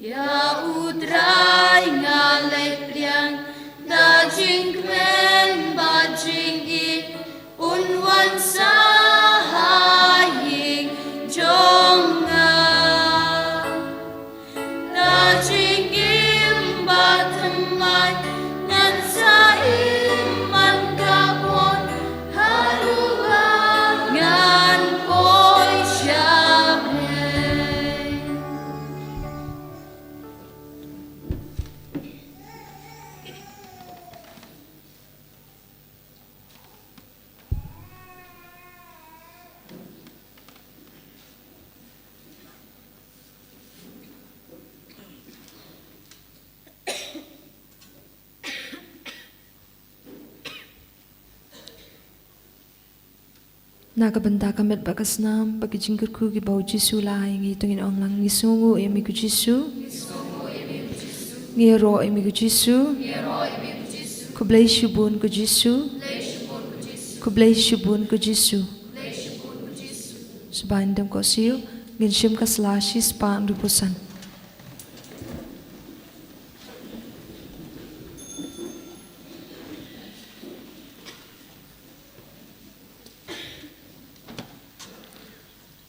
Ya udrai ngalai priang da jing kmen ba jing i unwan sahaying jonga da jing im ba thamai nan sa im man gapon haruga ngan poi syabre. Nakabanta kamet bakas nam bagi jingkurku ki bau Jisu lah yang hitungin onglang ngisungu emi ku Jisu ngiro emi ku Jisu kublai shubun ku Jisu kublai shubun ku Jisu sebandam ko siu ginshim kaslashi span rupusan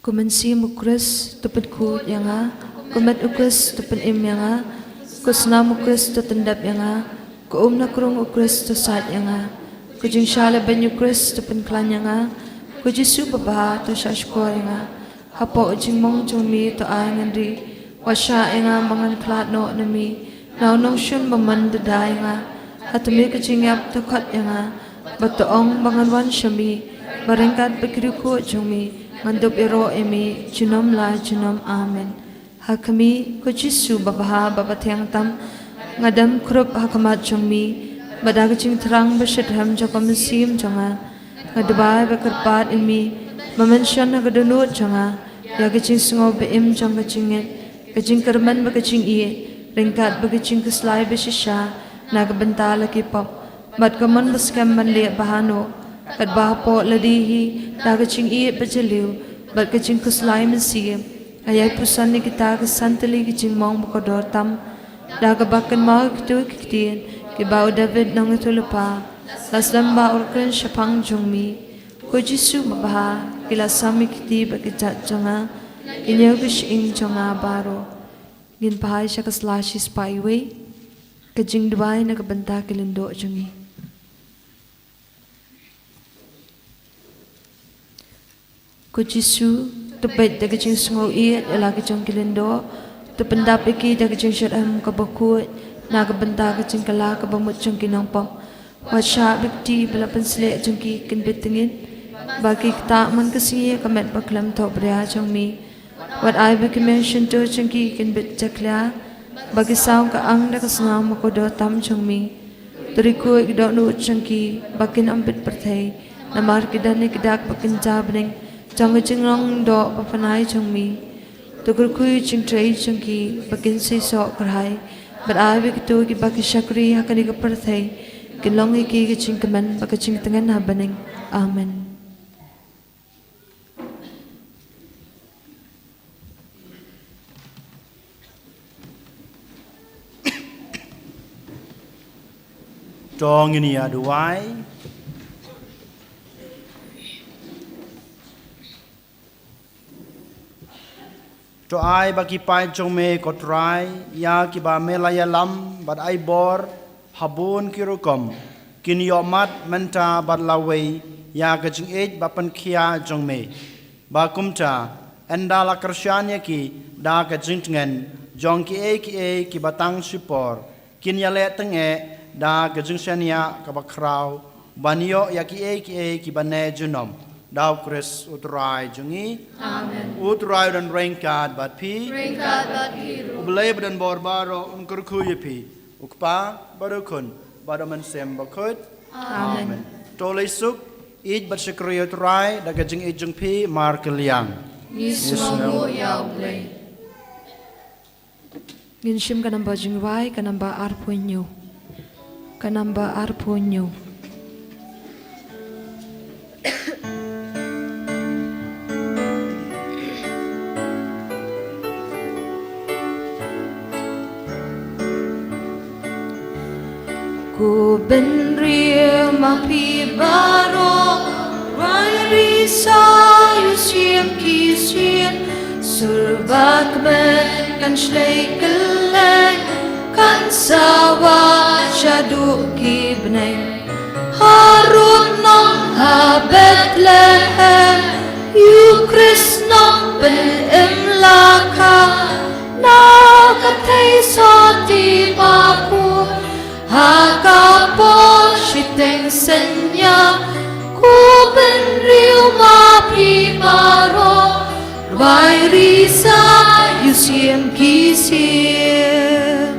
kumensi mukres tupen ku yanga kumet ukres tupen im yanga kusna mukres tutendap yanga ku umna kurung ukres tusat yanga ku jingshala ben ukres tupen klan yanga ku Jisu baba tu shashko yanga hapo jingmong jumi to ayangandri washa yanga mangan klat no nami now nong shun baman dada yanga hatumi ku jingyap to khat yanga batoong bangan wan shami barengkat bekiruku jumi Mandop iro emi junom la junom amen. Hakami ko Jisu babaha babatiyang tam ngadam krup hakamat jongmi badagaching terang bersyadham jakom sim jonga ngadabay bakarpat emi mamansyan nagadunut jonga yagaching sungaw beim jong gachingit gaching karman bagaching iye ringkat bagaching keslay besisya nagabanta laki pop bad kaman baskam manli bahano kat bahapo ladihi dagaching iye bajaliw bad gaching keslay mensiyem ayay pusan ni kita kesantali gaching mong bakodor tam dagabakan mau kitu kiktian kibau David nang itulupa laslam ba urkan syapang jongmi ko Jisu mabaha kila sami kiti bagijat jonga inyo gishing jonga baro gin pahay siya kaslashi spyway kajing duway nagabanta kilindo jongi ko Jisu tupet dagajing sungaw iit alagi jong kilindo tupendap iki dagajing syarham kabakut nagabanta kajing kala kabamut jong kinangpong wasya bikti balapan sile jong ki kinbitingin bagi kita man kasiya kamet baklam to bria jong mi wat ay bikimension to jong ki kinbit jakla bagi saung ka ang nakasngaw makodo tam jong mi turiku ikdo nu jong ki bakin ambit perthay namar kidani kidak bakin jabning Jang jingrong do papanay jong mi tukurkuy jing tray jong ki bakin say so karhay but ay bikitu ki baki syakri hakani ka perthay kinlong iki jing kaman baka jing tengan habaning amen. Tong ini aduai to ai bagi pai jong me kotrai ya ki ba melaya lam bad ai bor habun kirukom kin yomat menta bad lawe ya ka jing ej ba pan khia jong me ba kumta endala kersyanya ki da ka jing tengen jong ki e ki batang sipor kin ya le tenge da ka jing syania ka ba kraw banyo ya ki e ki bane junom Dau Kris utrai jungi. Amen. Utrai dan rengkat bat pi. Rengkat bat biru. Ubelai dan borbaro unkurkuye pi. Ukpa barukun. Badaman sem bakut. Amen. Tolai suk. Ij bat syukri utrai. Dagajing ijung pi mar keliang. Yisnongo ya ublay. Ginshim kanamba jingwai kanamba arpunyo. Kanamba arpunyo. Ku ben ria ma pi baro Rai risa yu siam ki sian Surba keben kan shlei keleng Kan sawa shadu ki bnei Harun nong ha Bethlehem Yu Christ nong ben imlaka Na katay sa ti bapu Ha kapo shiteng senya Ku ben riu ma pi baro Rwai risa yu siem ki siem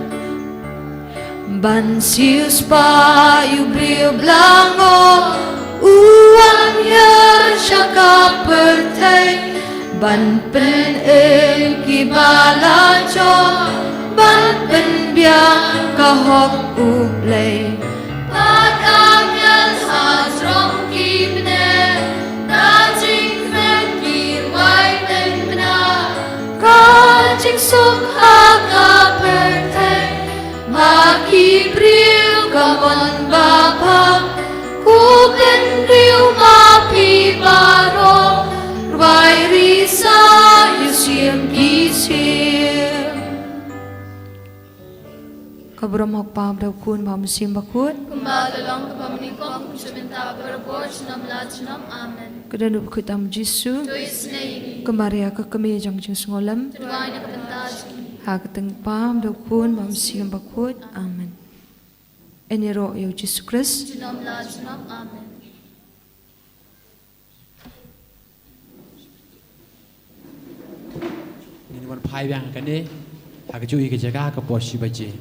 Ban sius pa yu brio blango Uwan yer shaka pertay Ban pen ki balacho Ban pen biang kahok uplay Pat angel hazrom kibne Dajing fen kirwai tenbna Kajing suk haka pertay Maki brio kamon bapa Kuben riu mapi baro Rwai risa yusim gisim Kabram hok pam daw kun pam sim bakut Kumadalong kapamnikong Kusaminta berabot Sinam lachnam Amen Kedanup kutam Jisu Tuis na ini Kemaria ke kami jang jeng sengolam Tuwai na kapantajki Hakateng pam daw kun pam sim bakut Amen Eniro yo Jisu Christ Sinam lachnam Amen Ini wan pai bang kan ni, hak cuy ke jaga ke pos si baje.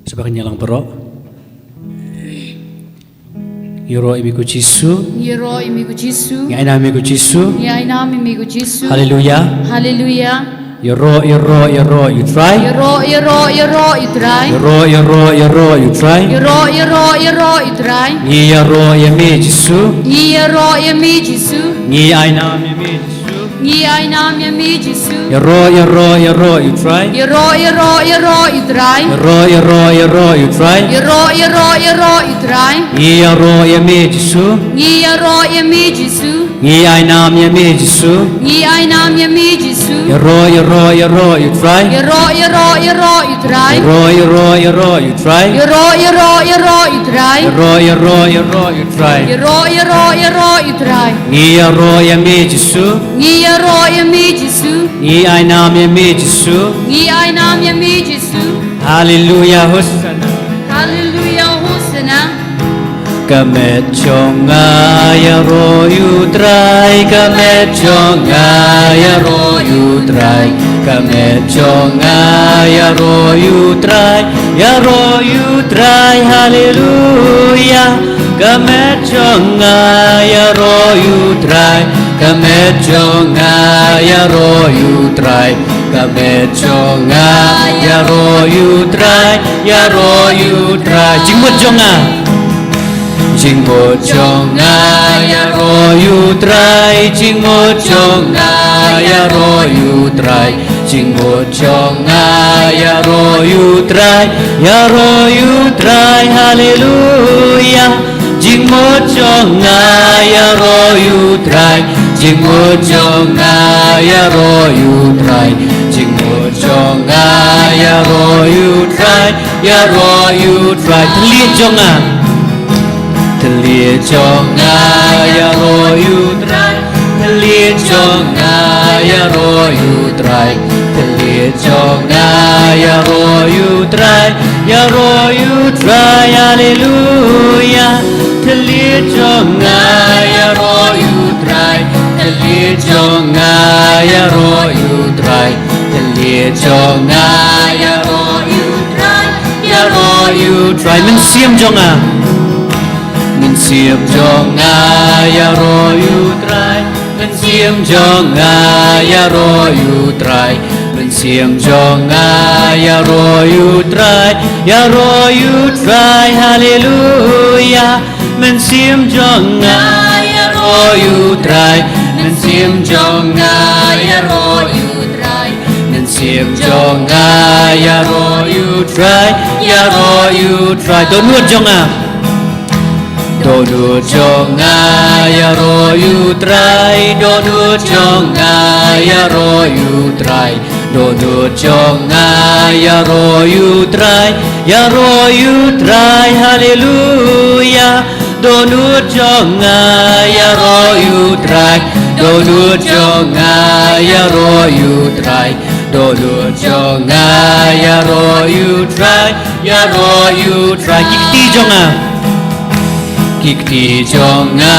Sebagai nyalang perok Yoro imiku Jisu Yero imigo Jisu. Ngaina imiku Jisu Ya inam imigo Jisu. Haleluya Hallelujah. Yoro you try Yero itrai. Yoro you try Yero itrai. Ni yoro yemi Jisu Yero yemi Jisu. Ni aina yemi Jisu Ni inam yemi Jisu. Yoro you try Yero itrai. Yoro you try Yero itrai. Ni yoro yemi Jisu Yero yemi Jisu. Ni aina yemi Jisu Ni inam yemi Jisu. Yoro you try Yero itrai. Yoro you try Yero itrai. Yoro you try Yero itrai. Ni yoro yemi Jisu Ni yero yemi Jisu. Ni aina yemi Jisu Ni inam yemi Jisu. Hallelujah Hosanna Hallelujah Hosanna. Kamechonga yaro you try Kamechonga yaro you try Kamechonga yaro you try Hallelujah Kamechonga yaro you try Kamechonga yaro you try Kamechonga yaro you try Jingmut jonga Jingmo jonga yaro you try Jingmo jonga yaro you try Jingmo jonga yaro you try Hallelujah Jingmo jonga yaro you try Jingmo jonga yaro you try Jingmo jonga yaro you try Telit jonga Telit jonga yaro you try Telit jonga yaro you try Telit jonga yaro you try Hallelujah Telit jonga yaro you try Telit jonga yaro you try Telit jonga yaro you try Men siam jonga Min siam jonga yaro you try Men siam jonga yaro you try Men siam jonga yaro you try Hallelujah Men siam jonga yaro you try Men siam jonga yaro you try Men siam jonga yaro you try Donut jonga Donut jonga yaro you try Donut jonga yaro you try Donut jonga yaro you try Hallelujah Donut jonga yaro you try Donut jonga yaro you try Donut jonga yaro you try Kikti jonga Kikti jonga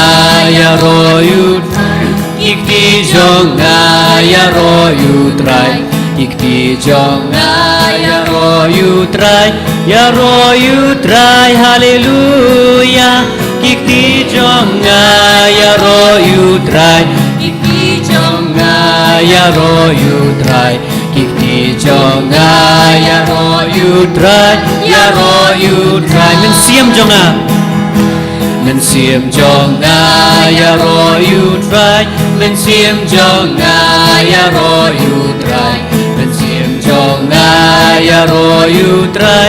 yaro you try Kikti jonga yaro you try Kikti jonga yaro you try Hallelujah Kikti jonga yaro you try Kikti jonga yaro you try Kikti jonga yaro you try Men siam jonga Men siam jonga yaro you try Men siam jonga yaro you try Men siam jonga yaro you try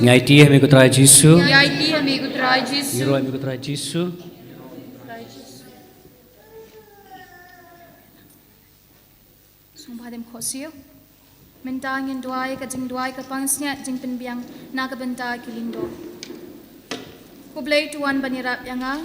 Ngai ti hemi ko try Jisu. Ngai ti hemi ko try Jisu. Ngiro hemi ko try Jisu. Sumpah dem khosio. Mentangin duai ka jing duai ka pangsnya jing penbiang na ka benta kilindo. Kublay tuan banirap yanga.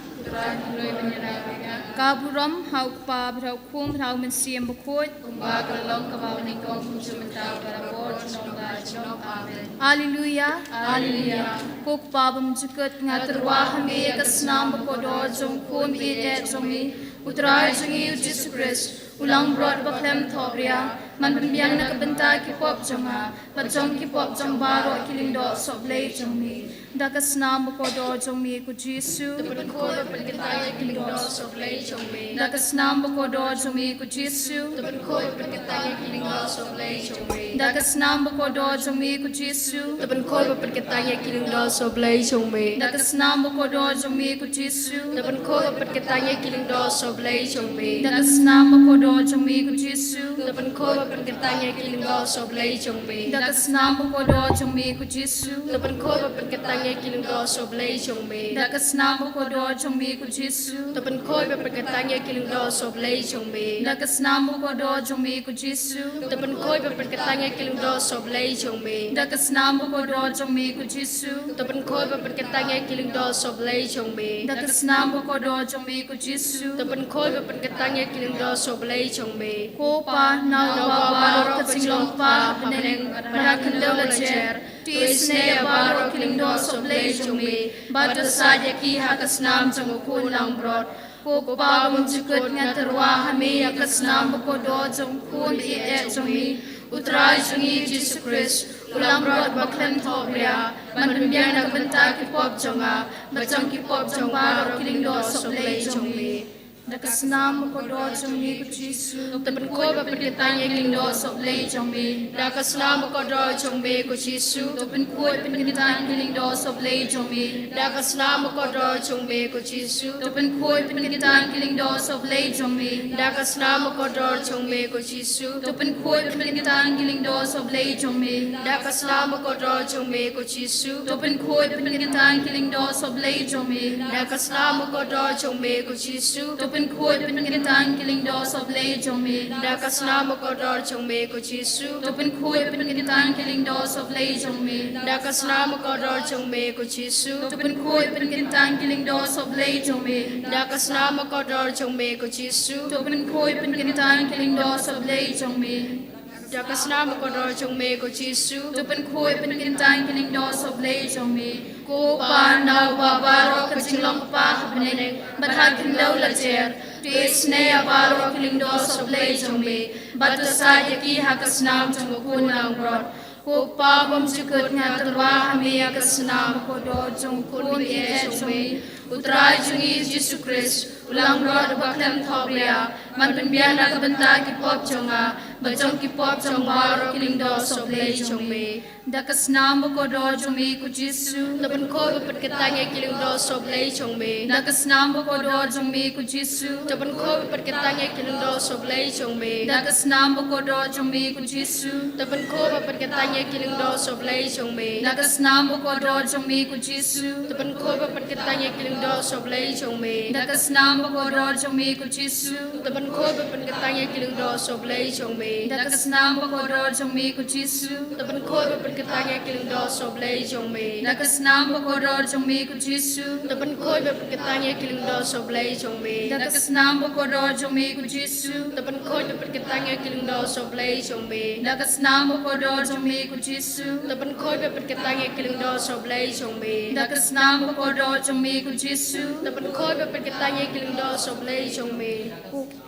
Kaburam hau pa brau kum hau mensiam bukut. Kumba kalong kabawaning kong kumsumenta barabot nongga chong amen. Haleluya. Haleluya. Kuk pabam jukut ngaterwa hami kasnam bakodo jong kum ide jongi. Utrai jongi Yesus Kristus. Ulang brod baklem thobria. Man penbiang na kabenta ki pop jonga. Bajong ki pop jong baro kilindo soblay jongi. Dakasnam bakodo jongi ku Jisu. Tupenkoy perkitaya kilingdo soblay chongme. Dakasnam bakodo jongi ku Jisu. Tupenkoy perkitaya kilingdo soblay chongme. Dakasnam bakodo jongi ku Jisu. Tupenkoy perkitaya kilingdo soblay chongme. Dakasnam bakodo jongi ku Jisu. Tupenkoy perkitaya kilingdo soblay chongme. Dakasnam bakodo jongi ku Jisu. Tupenkoy perkitaya kilingdo soblay chongme. Dakasnam bakodo jongi ku Jisu. Tupenkoy perkitaya kilingdo soblay chongme. Dakasnam bakodo jongi ku Jisu. Tupenkoy perkitaya kilingdo soblay chongme. Dakasnam bakodo jongi ku Jisu. Tupenkoy perkitaya kilingdo soblay chongme. Dakasnam bakodo jongi ku Jisu. Tupenkoy perkitaya kilingdo soblay chongme. Dakasnam bakodo jongi ku Jisu. Tupenkoy perkitaya kilingdo soblay chongme. Ko pa na baro kasinglong pa beneng parakendo lajer. Tisne baro kilingdo soblay jongi. Batu saja ki hakasnam jongku lang brod. Ko pa jukut ngaterwa hami hakasnam bakodo jongkun ide jongi. Utrai jongi Yesus Kristus. Ulang brod baklem thobria. Man penbiang na kabenta ki pop jonga. Bajong ki pop jong baro kilingdo soblay jongi. Dakasnam bakodo jongi ku Jisu. Tupenkoy perkitaya kilingdo Soblay jongi. Dakasnam bakodo chongme ko Jisu. Tupenkoy penkitan kilingdo soblay jongi. Dakasnam bakodo chongme ko Jisu. Tupenkoy penkitan kilingdo soblay jongi. Dakasnam bakodo chongme ko Jisu. Tupenkoy penkitan kilingdo soblay jongi. Dakasnam bakodo chongme ko Jisu. Tupenkoy penkitan kilingdo soblay jongi. Dakasnam bakodo chongme ko Jisu. Tupenkoy penkitan kilingdo soblay jongi. Dakasnam bakodo chongme ko Jisu. Tupenkoy penkitan kilingdo soblay jongi. Dakasnam bakodo chongme ko Jisu. Tupenkoy penkitan kilingdo soblay jongi. Dakasnam bakodo chongme ko Jisu. Tupenkoy penkitan kilingdo soblay jongi. Dakasnam bakodo chongme ko Jisu. Tupenkoy penkitan kilingdo soblay jongi. Ko pa na baro kasinglong pa beneng parakendo lajer. Tisne baro kilingdo soblay jongi. Batu saja ki hakasnam jongku lang brod. Ko pa jukut ngaterwa hami hakasnam bakodo jongkun ide jongi. Utrai jongi Yesus Kristus. Ulang brod baklem thobria. Man penbiang na kabenta ki pop jonga. Bajong ki pop jong baro kilingdo soblay jongi. Dakasnam bakodo jongi ku Jisu. Tupenkoy perkitaya kilingdo soblay chongme. Dakasnam bakodo jongi ku Jisu. Tupenkoy perkitaya kilingdo soblay chongme. Dakasnam bakodo jongi ku Jisu. Tupenkoy perkitaya kilingdo soblay chongme. Dakasnam bakodo jongi ku Jisu. Tupenkoy perkitaya kilingdo soblay chongme. Dakasnam bakodo jongi ku Jisu. Tupenkoy perkitaya kilingdo soblay chongme. Dakasnam bakodo jongi ku Jisu. Tupenkoy perkitaya kilingdo soblay chongme. Dakasnam bakodo jongi ku Jisu. Tupenkoy perkitaya kilingdo soblay chongme. Dakasnam bakodo jongi ku Jisu. Tupenkoy perkitaya kilingdo soblay chongme. Dakasnam bakodo jongi ku Jisu. Tupenkoy perkitaya kilingdo soblay chongme. Dakasnam bakodo jongi ku Jisu. Tupenkoy perkitaya kilingdo soblay chongme.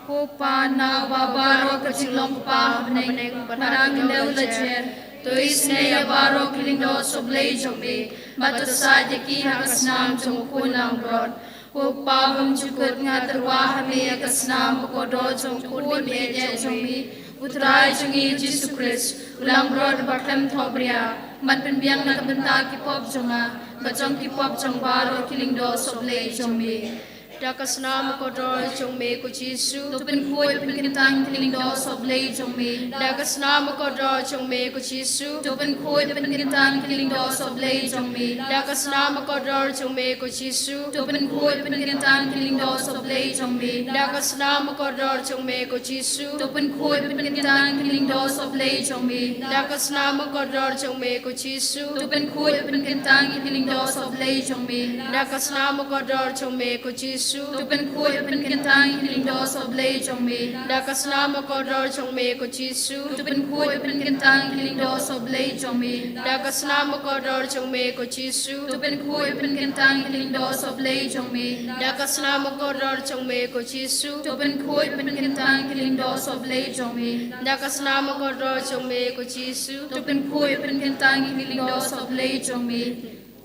Ko pa na baro kasinglong pa beneng parakendo lajer. Tisne baro kilingdo soblay jongi. Batu saja ki hakasnam jongku lang brod. Ko pa jukut ngaterwa hami hakasnam bakodo jongkun ide jongi. Utrai jongi Yesus Kristus. Ulang brod baklem thobria. Man penbiang na kabenta ki pop jonga. Bajong ki pop jong baro kilingdo soblay jongi. Dakas nam ko dor chong me ko Jisu. Tupen koi pen kentang kiling do so blade jong me. Dakas nam ko dor chong me ko Jisu. Tupen koi pen kentang kiling do so blade jong me. Dakas nam ko dor chong me ko Jisu. Tupen koi pen kentang kiling do so blade jong me. Dakas nam ko dor chong me ko Jisu. Tupen koi pen kentang kiling do so blade jong me. Dakas nam ko dor chong me ko Jisu. Tupen koi pen kentang kiling do so blade jong me. Dakas nam ko dor chong me ko Jisu. Tupen koi pen kentang kiling do so blade jong me. Dakas nam ko dor chong me ko Jisu. Tupen koi pen kentang kiling do so blade jong me. Dakas nam ko dor chong me ko Jisu. Tupen koi pen kentang kiling do so blade jong me. Dakas nam ko dor chong me ko Jisu. Tupen koi pen kentang kiling do so blade jong me. Dakas nam ko dor chong me ko Jisu. Tupen koi pen kentang kiling do so blade jong me.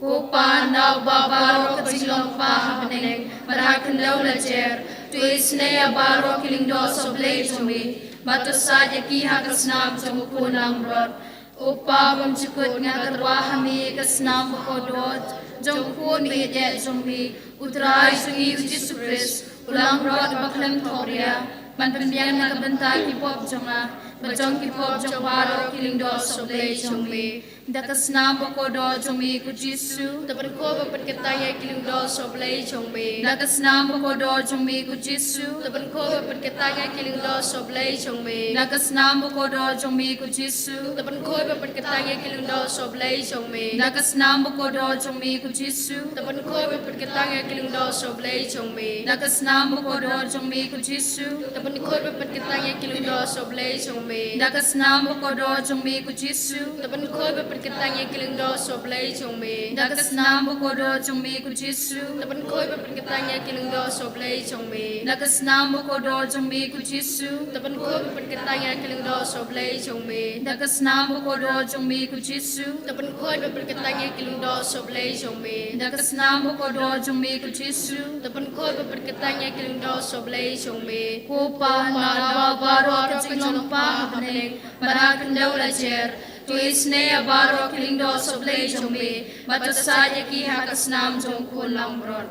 Ko pa na babaro katilong pa habaneng barakan daw la jer tuis ne abaro kiling do so blade jong me. Bato sadya ki hakas nam jong kunang rod. Upa bam chukut nga karwa hami kasnam ko dot jong kun me de jong me utrai sungi Jesu Christ ulang rod baklang toria man pembiang na kabantay ki pop jonga bajong ki pop jong baro kiling do so blade jong me dakasnam ko do jong me ku Jesu Tapan ko bapat kataya kiling do so blade chong me. dakasnam ko do jong me ku Jesu Tapan ko bapat kataya kiling do so blade chong me. dakasnam ko do jong me ku Jesu Tapan ko bapat kataya kiling do so blade chong me. dakasnam ko do jong me ku Jesu Tapan ko bapat kataya kiling do so blade chong me. dakasnam ko do jong me ku Jesu Tapan ko bapat kataya kiling do so blade chong me. dakasnam ko do jong me ku Jesu Tapan ko bapat kataya kiling do so blade chong me. dakasnam ko do jong me ku Jesu Tapan ko bapat kataya kiling do so blade chong me. dakasnam ko do jong me ku Jesu Tapan ko bapat kataya kiling do so blade chong me. dakasnam ko do jong me ku Jesu Tapan ko bapat kataya kiling do so blade chong me. dakasnam ko do jong me ku Jesu Tapan ko bapat kataya kiling do so blade chong me. ko pa na baro katilong pa habaneng barakan daw la jer tuis ne abaro kiling do so blade jong me bato sadya ki hakas nam jong kunang rod.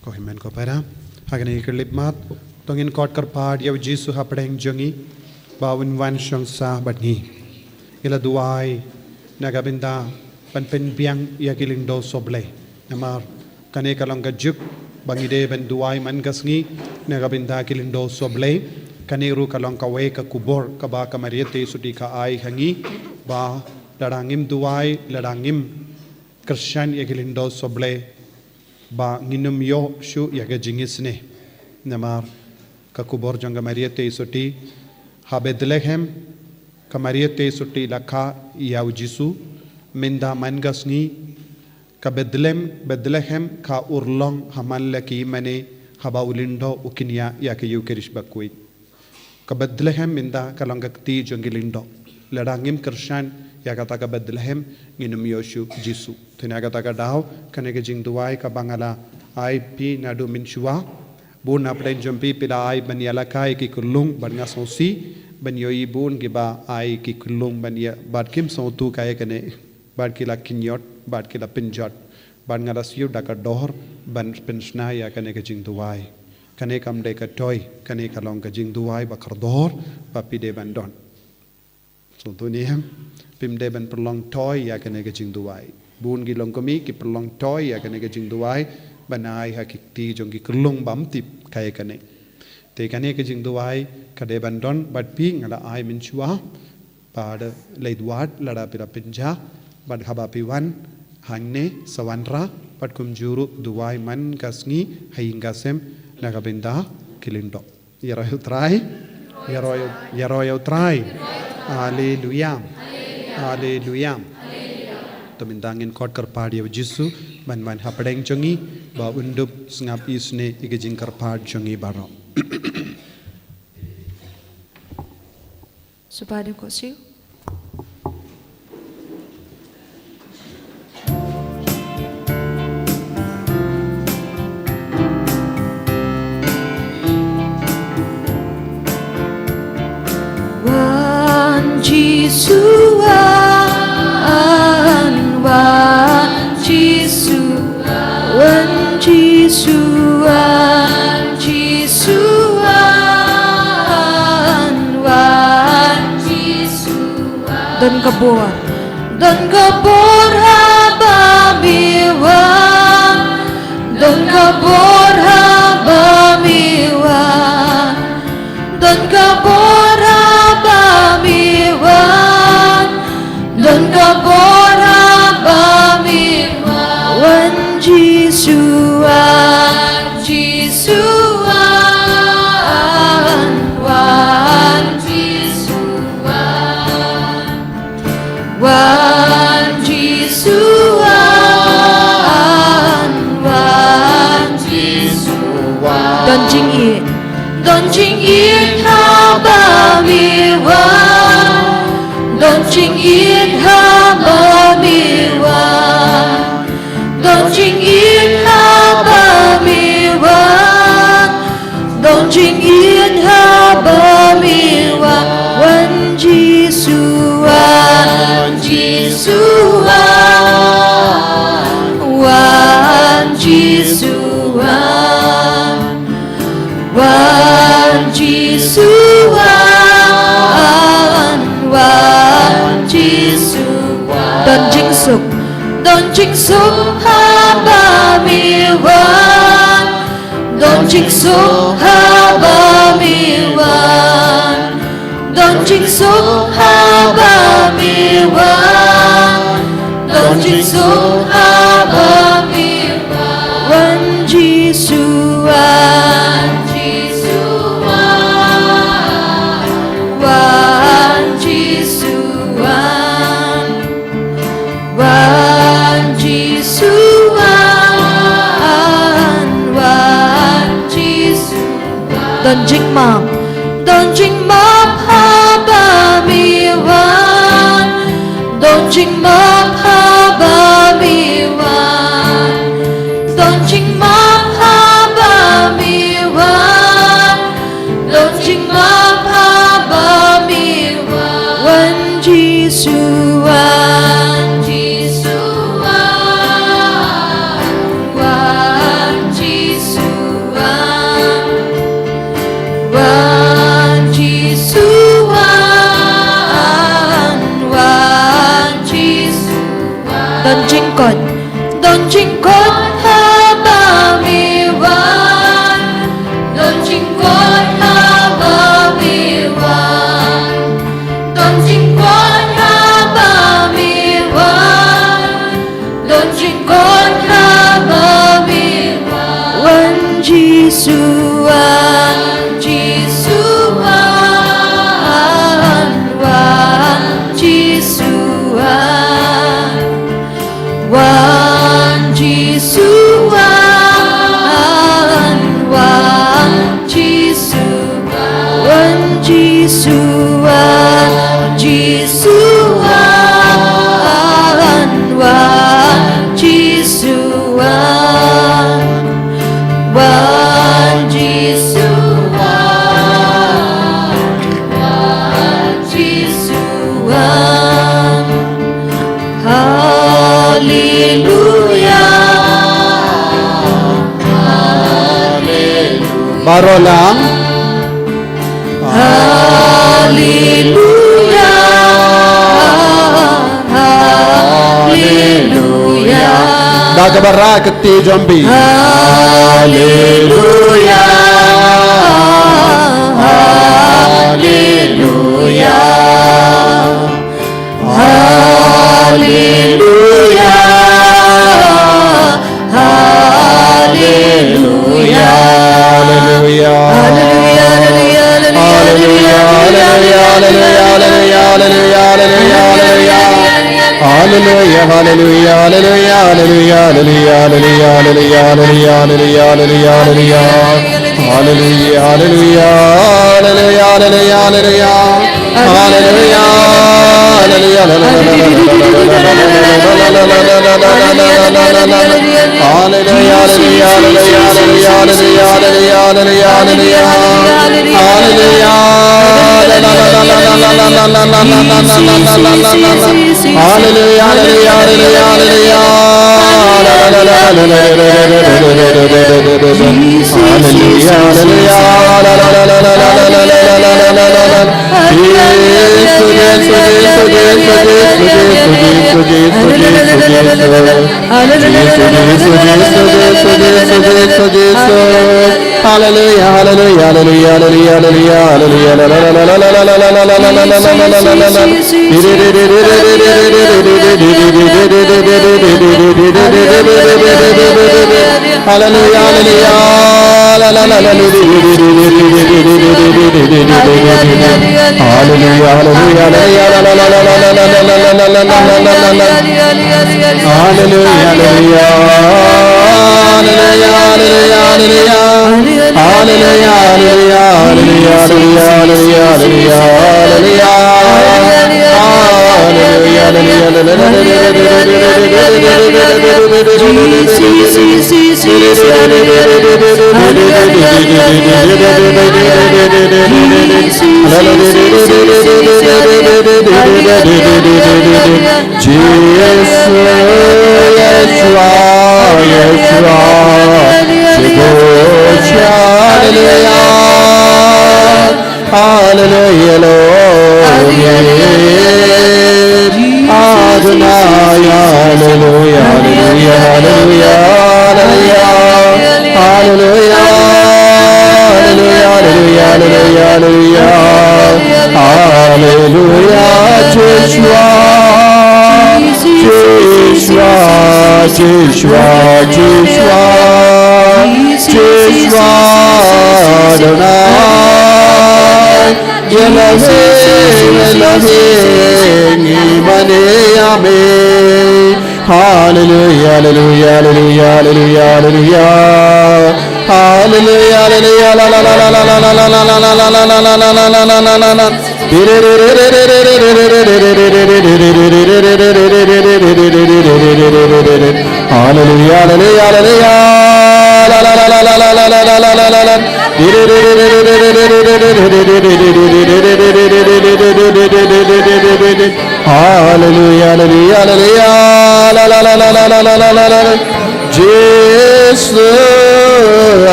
Ko himen ko para hagani kelip mat tongin kot karpad yaw Jisu hapdeng jongi bawin wan shong sa batngi ila duai nagabinda panpen biang ya kiling do soble namar kane kalong gajuk bangide ben duai man gasngi nagabinda kiling do soble kane ru kalong kawe ka kubor ka ba kamariete sudi ka ai hangi ba ladangim duai ladangim Krishan ya kiling do soble ba nginum yo shu yaga jingisne namar kakubor jonga mariete isoti ha Bethlehem ka mariete isoti lakha yaw Jisu minda mangasngi ka Bethlehem ka urlong hamallaki mane haba ulindo ukinya yake yukerish bakui ka Bethlehem minda kalangakti jongilindo ladangim Krishan yaga taka Bethlehem nginum yoshu Jisu tinaga taka daw kanega jing duai ka bangala IP nadu minshua bun apden jompi pila ai banyala kai ki kulung banya sosi banyo ibun giba ai ki kulung banya badkim so tu kaya kane bad kila kinyot bad kila pinjot ban ngala siu daka dor ban pensna ya kanega jing duai kane kam de ka toy kane kalong ka jing duai ba kardor ba pide bandon so tu ni ham pimde ban perlong toy ya kane ka jing duai bun gi long komi ki perlong toy ya kane ka jing duai banai hakikti jong ki kulung bam tip kaya kane te kane ka jing duai kade bandon bat pi ngala ai min chua pad leidwat lada pira pinja bad haba piwan hangne sawanra pat kumjuru duai man kasngi haingasem nagabinda kilindo yaroy try yaroy try haleluya haleluya tumindangin kot karpad yaw Jisu ban man hapdeng jongi ba undup sngap isne igajing karpad jongi baro Supaya ko siyo. Wan Jisuan wa Don kabor haba miwan, Don kabor haba miwan, Don kabor haba miwan, Don kabor haba miwan. Wan Jisuan, Jisuan, Wan Jisuan, Wan Jisuan, Wan Jisuan. Don jing it haba miwan, Don jing it haba miwan, Don jing it haba miwan, Don jing it haba miwan. Wan Jisuan, Jisuan, Wan Jisuan, Wan Jisuan, Wan Jisuan. Don jing suk haba miwan, Don jing suk haba miwan, Don jing suk haba miwan, Don jing suk haba miwan. Wan Jisuan, Jisuan, Wan Jisuan, Wan Jisuan, Wan Jisuan. Don jing map haba miwan, Don jing map haba miwan, Don jing map haba miwan, Don jing map haba miwan. Wan Jisuan, Jisuan, Wan Jisuan, Wan Jisuan, Wan Jisuan. Don jing kot haba miwan, Don jing kot haba miwan, Don jing kot haba miwan, Don jing kot haba miwan. Wan Jisuan, Jisuan, Wan Jisuan, Wan Jisuan, Wan Jisuan. Wan Jisuan, Jisuan, Wan Jisuan, Wan Jisuan, Wan Jisuan. Hallelujah, Hallelujah, Baro lang. Hallelujah, Hallelujah, Dagabara keti jombi. Hallelujah, Hallelujah, Hallelujah, Hallelujah, Hallelujah. Hallelujah, hallelujah, hallelujah, hallelujah, hallelujah, hallelujah, hallelujah, hallelujah, hallelujah, hallelujah, hallelujah, hallelujah, hallelujah, hallelujah, hallelujah, hallelujah,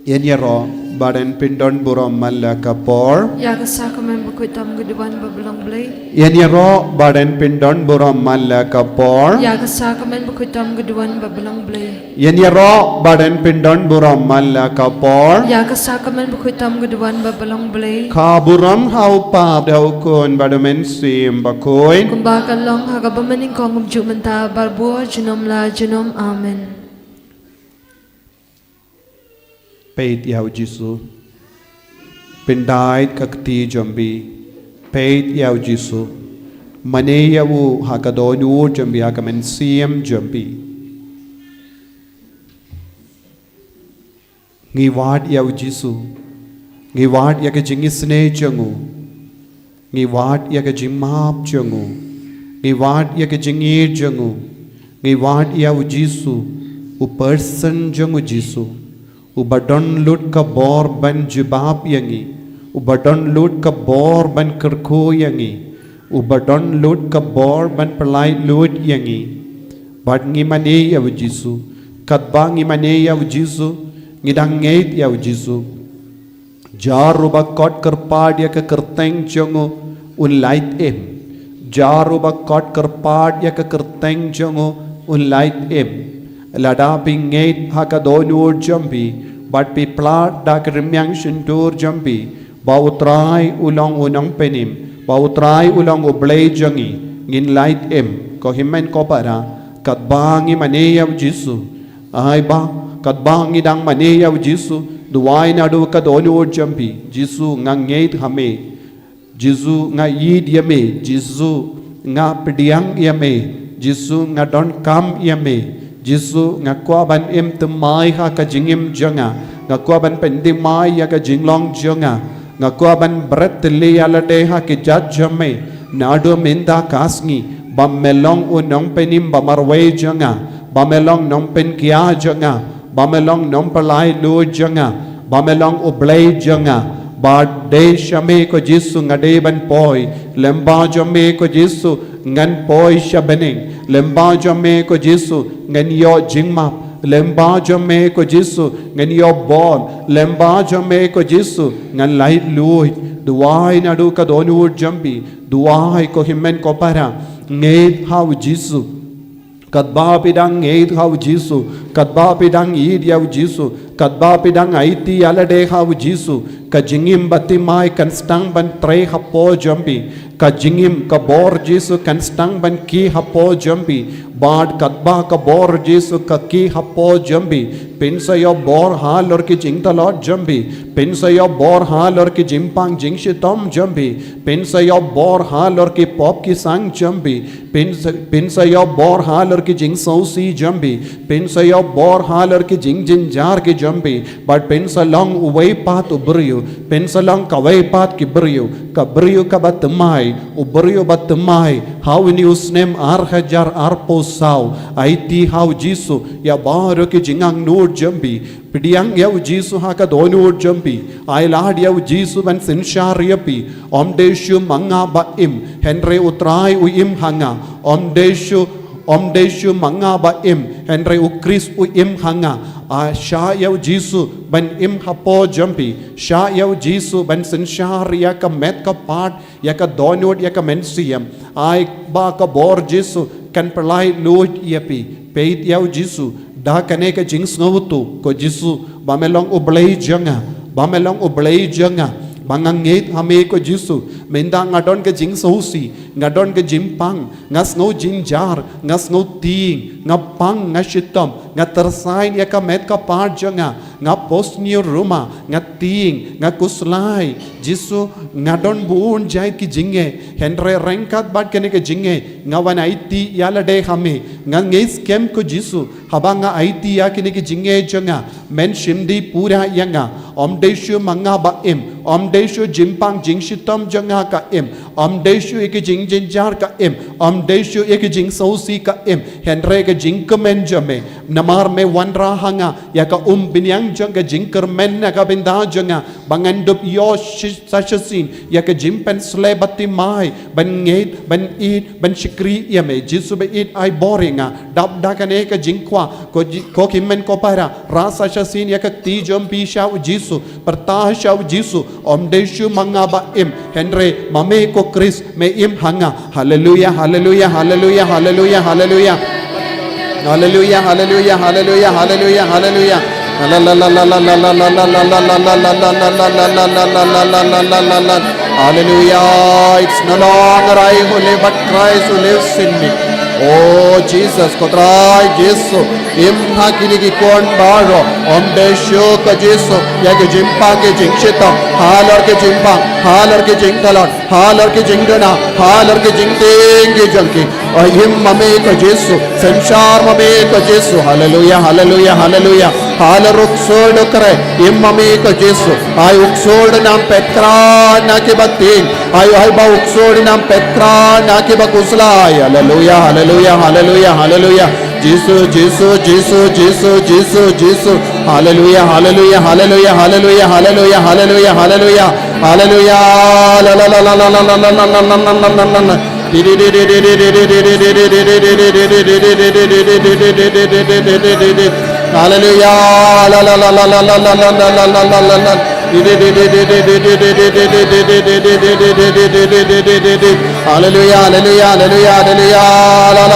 Yenyero badan pindon buram malakapor. Yagasakramen bakuitam guduan babalong blay. Yenyero badan pindon buram malakapor. Yagasakramen bakuitam guduan babalong blay. Yenyero badan pindon buram malakapor. Yagasakramen bakuitam guduan babalong blay. Kaburam haupa daukun badumen sim bakoy. Kumbakan long hagabamaning kong umjumanta barbo junom la junom amen. Peit yaw Jisu Pindait kakti jambi Peit yaw Jisu Mane yawu hakadonu jambi hakamen siem jambi Ngiwad yaw Jisu Ngiwad yaka jingisne jangu Ngiwad yaka jimap jangu Ngiwad yaka jingir jangu Ngiwad yaw Jisu U person jangu Jisu Ubadon lut ka bor ban jibab yangi Ubadon lut ka bor ban kerko yangi Ubadon lut ka bor ban perlai lut yangi Bad ngi mane yaw Jisu Katba ngi mane yaw Jisu Ngidang ngait yaw Jisu Jaruba kot kerpad ya ke kerteng jongo un light em Jaruba kot kerpad ya ke kerteng jongo un light em Lada pingait hakadonu jambi but pi plat dak rimyang shintur jampi ba utrai ulong unong penim ba utrai ulong ublay jangi ngin light em ko himmen ko para kat bangi maneyaw Jisu ay ba kat bangi dang maneyaw Jisu duway na do ka donur jampi Jisu ngang ngeit hame Jisu nga yid yame Jisu nga pediang yame Jisu nga don kam yame Jisu nga kwa ban im tumai ha ka jingim janga nga kwa ban pendi mai ya ka jinglong janga nga kwa ban bret li alate ha ki jajame nado minda kasngi bamelong unong penim bamarwe janga bamelong nong pen kya janga bamelong nong palai lu janga bamelong ublay janga ba de shame ko Jisu ngade ban poi lemba jame ko Jisu ngan poi shabening lemba jame ko Jisu ngan yo jingma lemba jame ko Jisu ngan yo bol lemba jame ko Jisu ngan light lui duai na du ka donur jambi duai ko himmen ko para ngeit how Jisu kadba pidang ngeit how Jisu kadba pidang id yaw Jisu kadba pidang aiti alade how Jisu ka jingim batimai kan stang ban tre hapo jambi ka jingim ka bor Jisu kan stang ban ki hapo jambi bad kadba ka bor Jisu ka ki hapo jambi pinsa yo bor halor ki jingtalot jambi pinsa yo bor halor ki jimpang jingshitom jambi pinsa yo bor halor ki pop ki sang jambi pinsa yo bor halor ki jing sausi jambi pinsa yo bor halor ki jing jinjar ki jambi but pinsa long uway pat ubriyo pinsa long kaway pat ki briyo ka batmai ubriyo batmai how in use name ar hajar ar posau aiti how Jisu ya baro ki jingang nur jambi pidiang yaw Jisu ha ka donur jambi ai lad yaw Jisu ban sinshar yapi omdeshu manga ba im henry utrai u im hanga omdeshu manga ba im henry u Chris u im hanga a sha yaw Jisu ban im hapo jambi sha yaw Jisu ban sinshar ya ka met ka part ya ka donur ya ka mensiam ai ba ka bor Jisu kan perlai luj yapi peit yaw Jisu da kane ka jing snowtu ko Jisu bamelong ublay janga bangangit hame ko Jisu menda ngadon ke jing sausi ngadon ke jimpang ngas ngau jinjar ngas ngau ting ngapang ngashitom ngatersain ya ka met ka part janga nga posnio ruma nga ting nga kuslai Jisu ngadon buun jai ki jinge henre rengkat bat kene ke jinge ngawan aiti yala de hame nga ngis kem ko Jisu habanga aiti ya kene ke jinge janga men shimdi pura yanga omdeshu manga ba im omdeshu jimpang jingshitom janga ka im omdeshu ek jing jinjar ka im omdeshu ek jing sausi ka im henre ke jing kemen jame namar me wanra hanga ya ka binyang janga jing kermen na ka binda janga bangandup yo sashasin ya ka jimpen slebati mai ban ngeit ban eat ban shikri ya me Jisu be eat ai boringa dab da kane ka jingkwa ko kimmen ko para rasa shasin ya ka ti jompi shau Jisu pertah shau Jisu omdeshu manga ba im henre mame ko Chris me im hanga hallelujah hallelujah hallelujah hallelujah hallelujah hallelujah hallelujah hallelujah hallelujah hallelujah hallelujah it's no longer I who live but Christ who lives in me oh Jesus kotrai Jesu imha kini ki kon baro omdeshu ka Jesu ya ke jimpa ke jingshita halor ke jimpa halor ke jingtalon halor ke jingdana halor ke jingting ke jangki ahim mame ka Jesu sanshar mame ka Jesu hallelujah hallelujah hallelujah haloruk sod kare im mame ka Jesu ay uksod nam petra na ke bating ay ba uksod nam petra na ke bakuslay hallelujah hallelujah hallelujah hallelujah Jesus Jesus Jesus Jesus Jesus Jesus hallelujah hallelujah hallelujah hallelujah hallelujah hallelujah hallelujah hallelujah la la la la la la la la la la la hallelujah la la la la la la la la la la la la la hallelujah hallelujah hallelujah hallelujah la la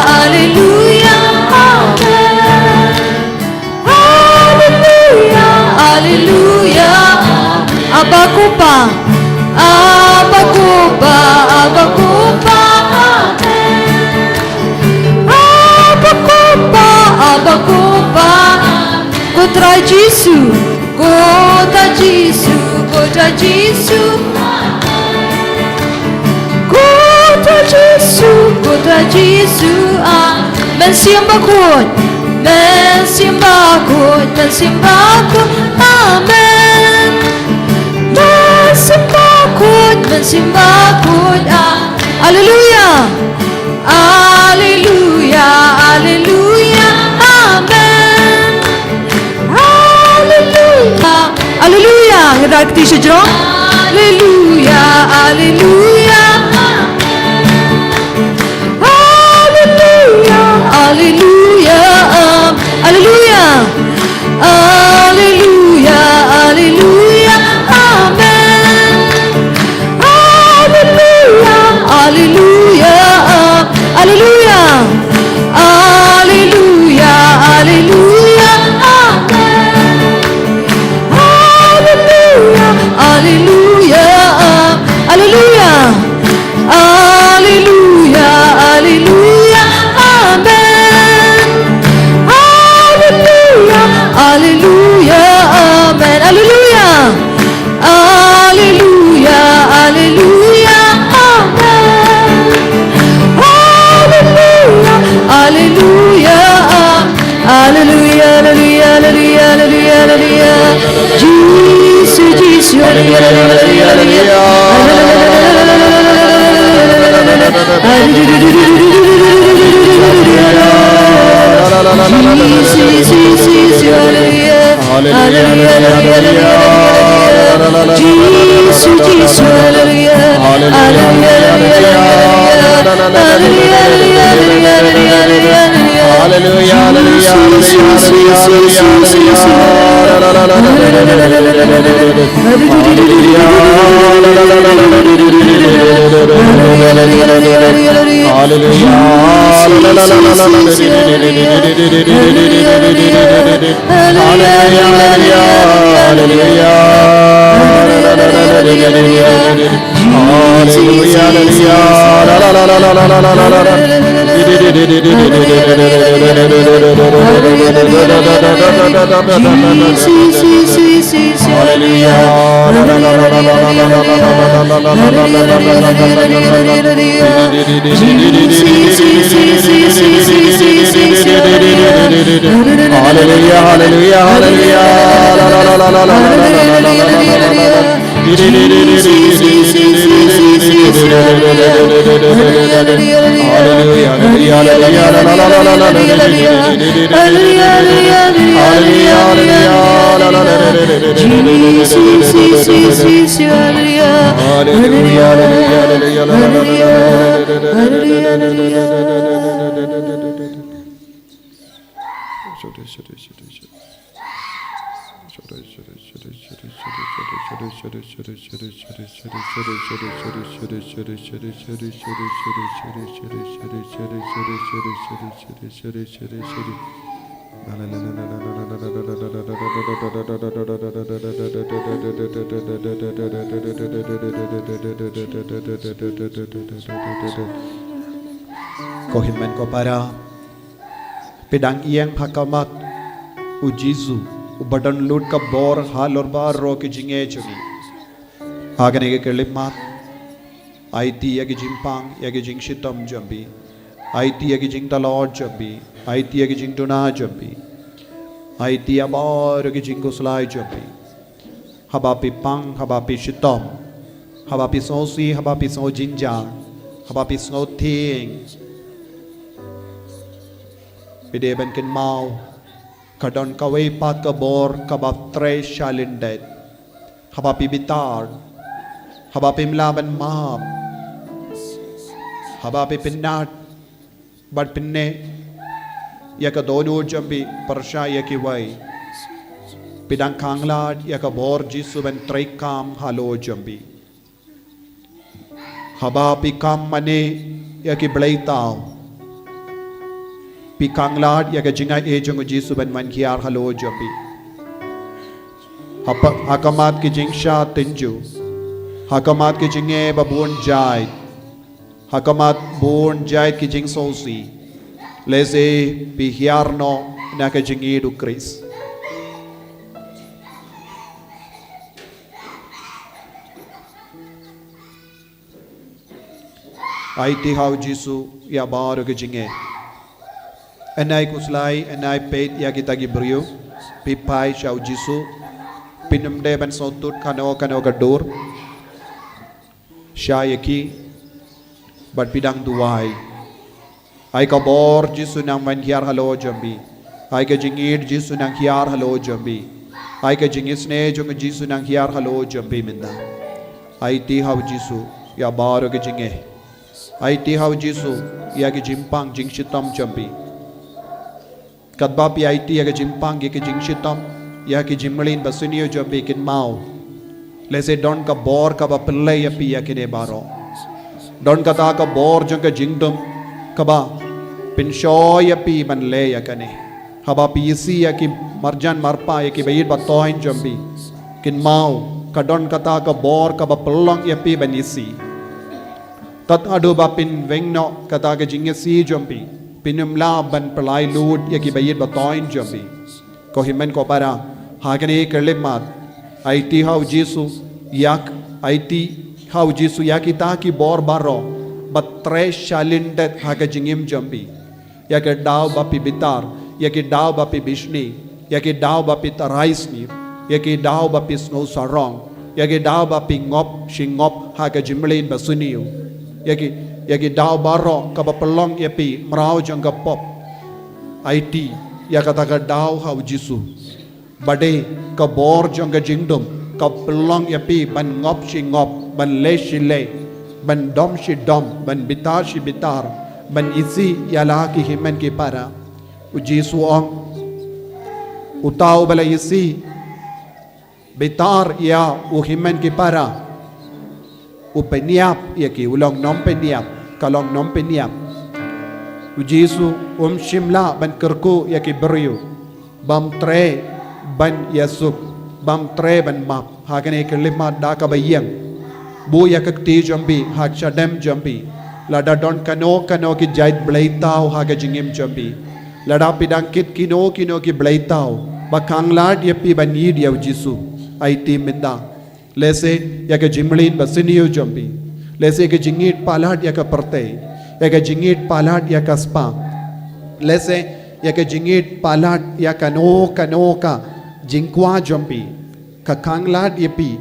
Giêsu, kota Giêsu, kota Giêsu. Kota Giêsu, kota Giêsu, men siamba kod, men siamba kod, men siamba kod, amen. Men siamba kod, men siamba kod, hallelujah, hallelujah, hallelujah, amen. Hallelujah, hallelujah. Kita kisah jom. Hallelujah, hallelujah. Hallelujah, hallelujah, hallelujah, hallelujah, hallelujah, amen. Hallelujah, hallelujah, hallelujah, hallelujah, hallelujah, amen. Hallelujah, hallelujah, hallelujah, hallelujah, hallelujah, amen. Hallelujah, hallelujah, amen. Hallelujah, hallelujah, hallelujah, amen. Hallelujah, hallelujah, hallelujah, hallelujah, hallelujah, hallelujah, hallelujah. Jesus, Jesus, hallelujah, hallelujah, Kohimen ko para pedang iyang hakamat u Jisu u badan lut ka bor halor bar ro ke jinge chungi agane ke kelimat IT yagi jimpang yagi jing shitam jambi IT yagi jing talod jambi IT yagi jing tuna jambi IT abar yagi jing kuslai jambi habapi pang habapi shitam habapi sosi habapi so jinjang habapi snow ting Pide ben kin mau kadon kawai pat kabor kabab tre shalindet habapi bitar habapi mlaban maham habapi pinnat bad pinne yaka dodu jambi parsha yaki wai pidang kanglad yaka bor Jisu ben tre kam halo jambi habapi kam mane yaki blaitao Pikanglad yaga jingai ejong Jisu ben man kiar halo jambi hakamat ki jingsha tinju hakamat ki jinge babun jai hakamat bun jai ki jing sosi leze pihiarno na ka jingi du Kris Ai ti hau Jisu ya baru ke jinge. Enai kuslai enai peit ya kita gibriu. Pipai shau Jisu. Pinum de ban sotut kano gadur. Syayaki bat bidang duai. Ai ka bor Jisu nang man hiar halo jambi. Ai ka jingir Jisu nang hiar halo jambi. Ai ka jingis ne jong Jisu nang hiar halo jambi minda. Ai ti hau Jisu ya baru ke jinge. Ai ti hau Jisu ya ke jimpang jing shitam jambi. Kadba pi ai ti ya ke jimpang ya ke jing shitam ya ke jimlin basuniyo jambi kin mau. Lese don ka bor ka ba pille ya pi ya ke ne baro. Don kata ka bor jong ka jingdom ka ba pinshoy ya pi ban le ya kane. Haba pi isi ya ki marjan marpa ya ki bayit ba toin jambi. Kin mau ka don kata ka bor ka ba pelong ya pi ban isi. Tat adu ba pin wengno kata ka jingesi jambi. Pinum la ban pelai lud ya ki bayit ba toin jambi. Ko himen ko para hagane kerlimat. Aiti hau Jisu yak aiti hau Jisu yakita ki bor baro batre shalindet haga jingim jambi yak daw bapi bitar yak daw bapi bishni yak daw bapi taraisni yak daw bapi snow sarong yak daw bapi ngop shingop haga jimlin basuniu yak daw baro kabapelong yapi mrau jangga pop aiti yakata ka daw hau Jisu bade ka bor jangga jingdom ka pelong yapi ban ngop shi ngop ban le shi le ban dom shi dom ban bitar shi bitar ban isi yala ki himen ki para u Jisu ong utau bala isi bitar ya u himen ki para u peniap ya ki ulong nom peniap kalong nom peniap u Jisu shimla ban kerku ya ki beriu bam tre ban yasuk bam tre ban map hagane kelima da ka bayang bu ya kakti jambi ha chadem jambi lada don kano ki jait blaitau haga jingim jambi lada pidang kit kino ki blaitau bakang lad yapi ban yid ya Jisu aiti minda lese ya ka jimlin basiniyo jambi lese ka jingit palat ya ka parte ya ka jingit palat ya ka spa lese ya ka jingit palat ya kano ka jingkwa jambi ka kanglad yapi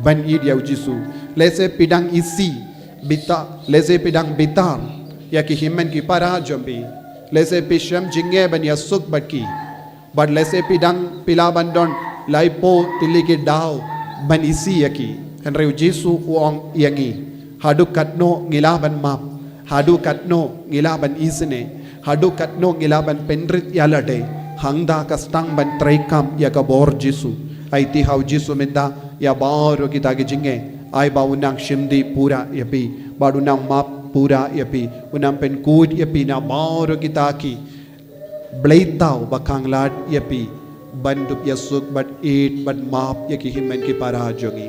ban id ya Jisu lese pidang isi bita lese pidang bitar ya ki himen ki para jambi lese pisham jinge ban yasuk batki but lese pidang pilaban don laipo tiliki daw ban isi yaki henry Jisu uong yangi hadu katno ngilaban map hadu katno ngilaban isne hadu katno ngilaban pendrit yalade hangda kastang ban traikam ya ka bor Jisu aiti hau Jisu minda ya baru kita jinge ai ba unang shimdi pura yapi ba unang map pura yapi unang penkud yapi na baru kita ki blaitau bakang lad yapi bandup yasuk bat it bat map yaki himen ki para jongi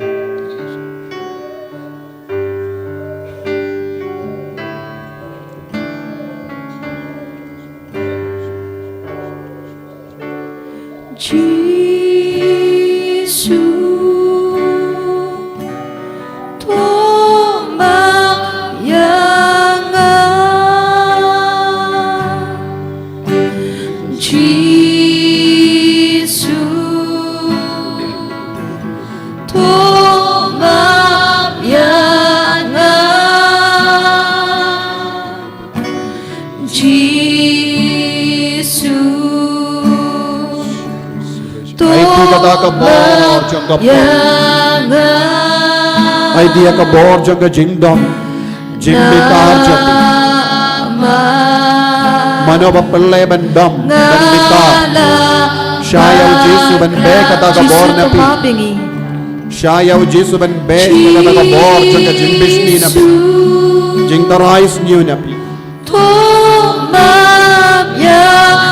Jisu tomak yang Jisu tomak yang Jisu ai tu kata ka bor jangga ai dia ka bor jangga jingdom jimbitar jambi mano ba pelle ban dom ban bitar shayau Jisu ban be kata ka bor napi shayau Jisu ban be kata ka bor jangga jimbishni napi jingtarais niu napi tomak yang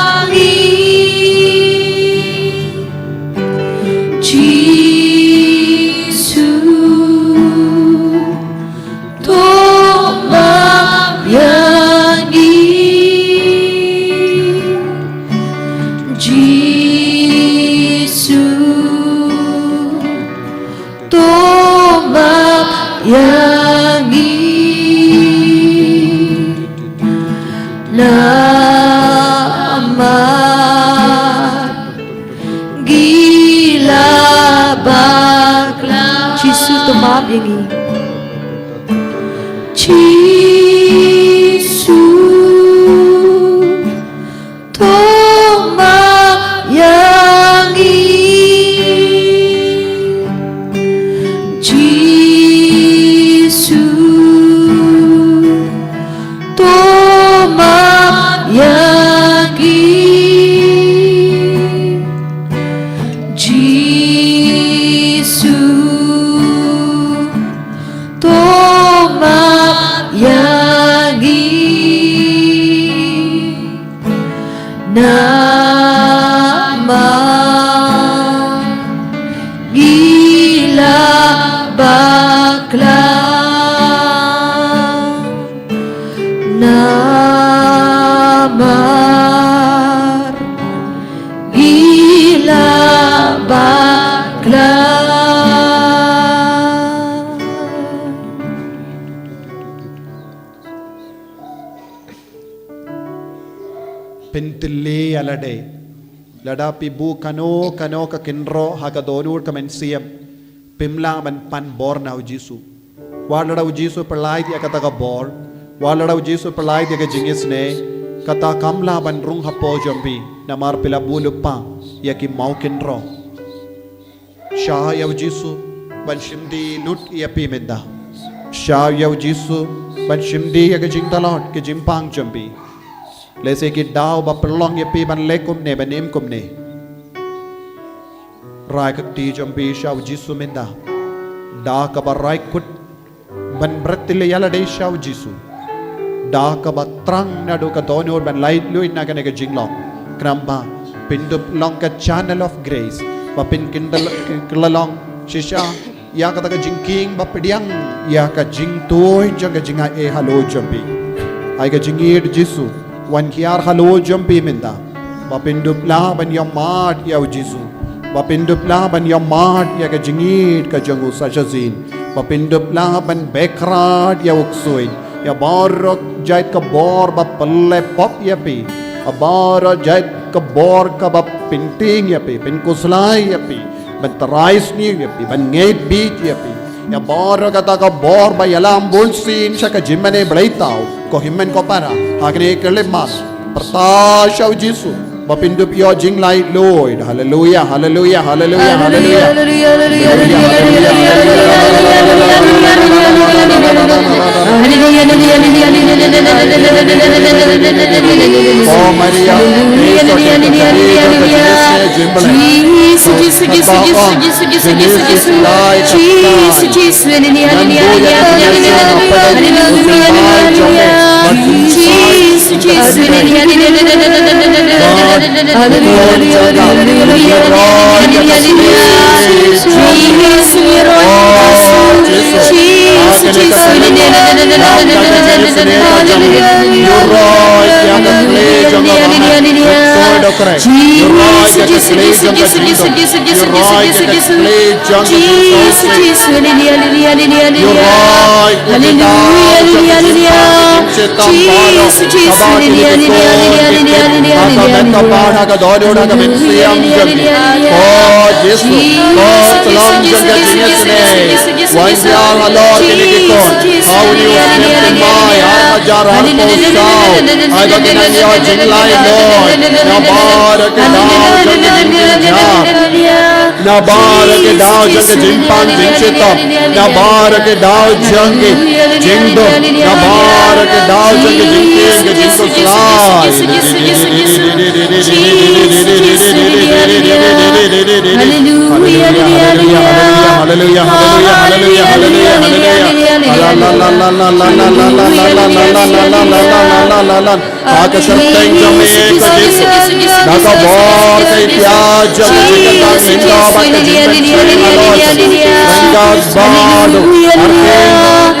Jisu tomak yang Jisu tomak yang maaf yang i Jisu tong maaf yang i Jisu tong maaf yang i Jisu tong maaf yang i nama gila bakla namar gila bakla Pintili alade lada pibu kano ka kinro haga donur ka mensiam pimlang man pan bor na ujisu walada ujisu perlai dia kata ka bor walada ujisu perlai dia ka jingis ne kata kamla ban rung hapo jombi namar pila bulupa ya ki mau kinro shah ya ujisu ban shimdi lut ya pimenda shah ya ujisu ban shimdi ya ka jing talot ka jimpang jombi Lese ki daw ba perlong ya pi ban lekum ne ban im kum ne rai ka ti jambi shaw jisu menda da ka ba rai kut ban bratile yala de shaw jisu da ka ba trang na do ka donor ban light luin na ka ne ka jinglong kramba pindup long ka channel of grace ba pin kindal kilalong shisha ya ka ta ka jingking ba pidiang ya ka jing toy jang ka jinga e halo jambi ai ka jingir jisu wan kiar halo jampi minda bapindup la ban yamat ya jisu bapindup la ban yamat ya ka jingit ka jangu sajazin bapindup la ban bekrat ya uksuin ya barok jait ka bor ba palle pop ya pi abara jait ka bor ka ba pinting ya pi pin kuslai ya pi ban tarais ni ya pi ban ngait beat ya pi ya bor kata ka bor ba yalam bulsin sa ka jimane blaitaw ko himmen ko para hakne kelemas pertasya jisu bapindup yo jing lai loid haleluya haleluya haleluya haleluya oh maria Nabar ke dao jang jimpang jingchitop nabar ke dao jang jingdo nabar ke dao jang jingting ke jingso slai haleluya haleluya haleluya haleluya haleluya haleluya akasarteng jame ko jisu nakabor kay tiaja jingkang lindo bakit jingkang Ranggas bado arken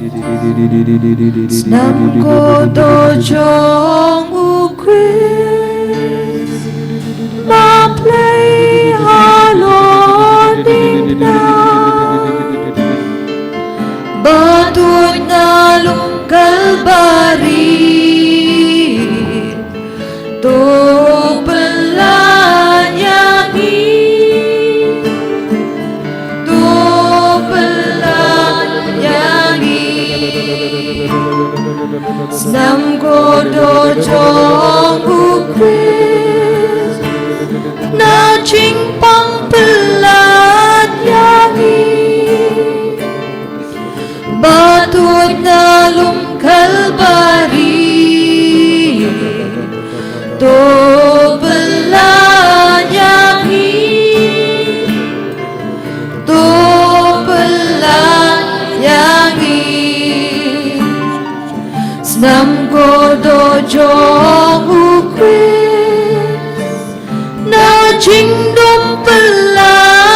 Nam ko do jong u Chris ma play halo ding na Batut na lung kalbari to pelanyangi to pelanyangi Nam ko do jong u Chris na ching pang pelanyangi Batut na lum kalbari to pelanyangi to pelanyangi Senam ko do jong u Chris na ching dum pelanyangi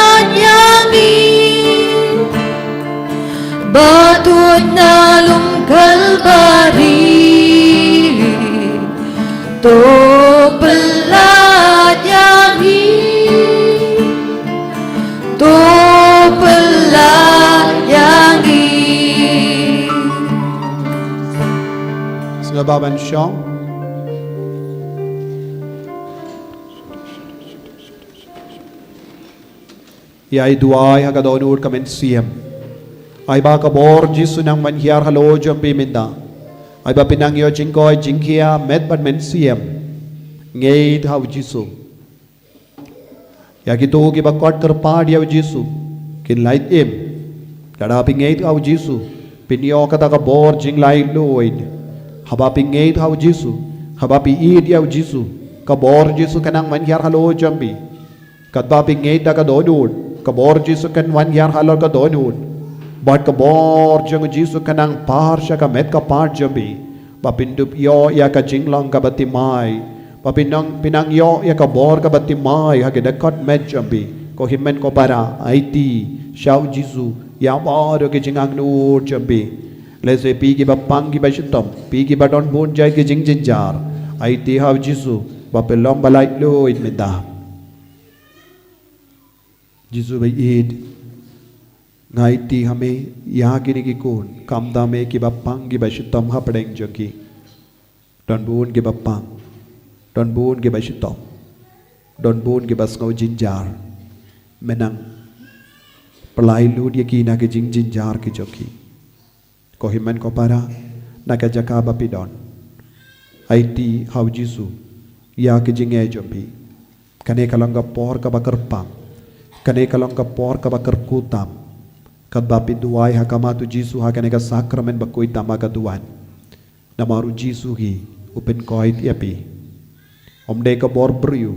Batut na lum kalbari to pelanyangi to pelanyangi Sinababan siyang Iay duay hagadonur kamen siyem Ay ba kabor jisu nang manhyar halo jom piminda Ay ba pinangyo jingkoy jingkia med ban men siyem Ngay thau jisu Ya gitu ki ba kot terpad yaw jisu Kin light im Dada pingay thau jisu Pinyo kata kabor jing light loid Haba pingay thau jisu Haba pi id yaw jisu Kabor jisu kanang manhyar halo jom pi Kat ba pingay da kadonur Kabor jisu kan manhyar halo kadonur Bat kabor jang jisu kanang par siya ka met ka par jambi Papindup yo ya ka jinglang ka batimay Pinang yo ya ka bor ka batimay Hagidakat met jambi Ko himen ko para IT Siyaw jisu Ya baro ki jingang nur jambi Lese pigi ba panggi ba shitom Pigi ba don bunjay ki jing jinjar IT haw jisu Bapilom balay lo idmita Jisu ba id Ngai ti hame यहाँ की निकी कौन कामदा में की बापांग की बशितम हा पड़ेंग जंगी डॉनबून की बापांग डॉनबून की बशितम डॉनबून की बस गौ जिंजार menang pelailu dia kina ke jing jinjar ki joki ko himen ko para naga jaka bapidon IT hau jisu ya ke jinge jombi kane kalanga por ka bakar pam kane kalanga por ka bakar kutam Kadbapi duai hakamatu jisu hakane ka sakramen bakoi tamaga duan namaru jisu hi upen koit yapi omde ka bor briu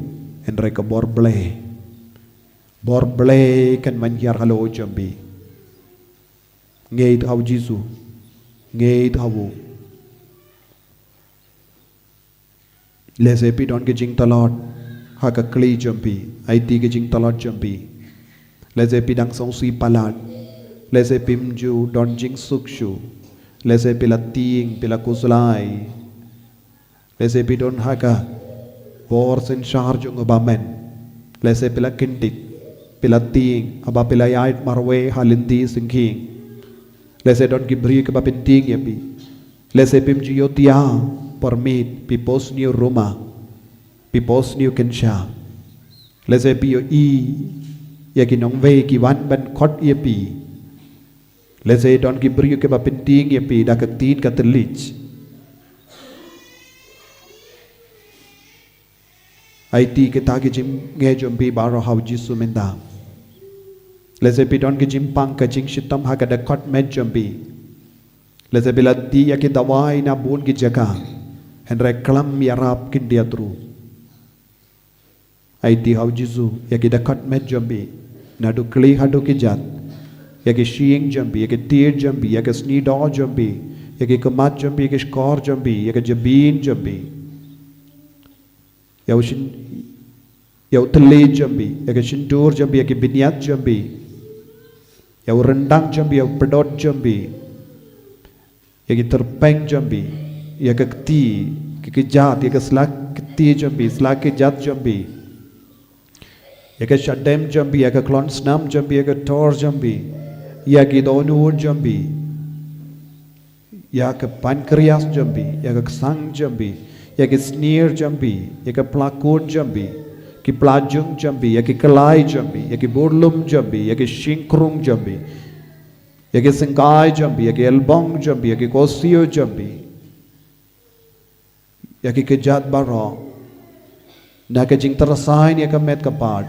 enre ka bor ble kan manhyar halo jambi ngeit hau jisu ngeit hau lese pi don ke jing talot haka kli jambi it ke jing talot jambi lese pi dang song si palat Lese pimju don jing sukshu Lese pila ting pila kusulai Lese pidon haka Bor sen charge bamen Lese pila kintik Pila ting aba pila yait marwe halindi singking Lese don gibri ke bapin ting yapi Lese pimju yotia permit pipos new rumah Pipos new kensha Lese pi yo yakinong ve ki wan ban kot yapi Let's say don't give you ke bapinting ya pi da katin ka telich IT ke tagi jim nge jombi baro hau jisu menda Let's say pi don't ke jim pang ka jing shitam ha ka da kot med jombi Let's say bila di ya ke dawai na bun ki jaga henre klam ya rap kin dia tru IT hau jisu ya ke da kot med jombi na du kli hadu ki jat Yake shiing jambi, yake tear jambi, yake sneedaw jambi, yake kamat jambi, yake skor jambi, yake jabin jambi. Yaw tali jambi, yake shintur jambi, yake binyat jambi. Yaw rendang jambi, yaw pedot jambi. Yagi terpeng jambi, yaga keti, kekejat, yaga selak keti jambi, selak kejat jambi. Yaga syadem jambi, yaga klon snam jambi, yaga tor jambi, yagi donur jambi, yaga pankreas jambi, yaga sang jambi, yaga sneer jambi, yaga pelakon jambi, ki pelajung jambi, yaga kelai jambi, yaga burlum jambi, yaga shingkrung jambi. Yagi sengkai jambi, yagi elbong jambi, yagi kosio jambi, yagi kejat baro, naga jing terasain yaga met kapad,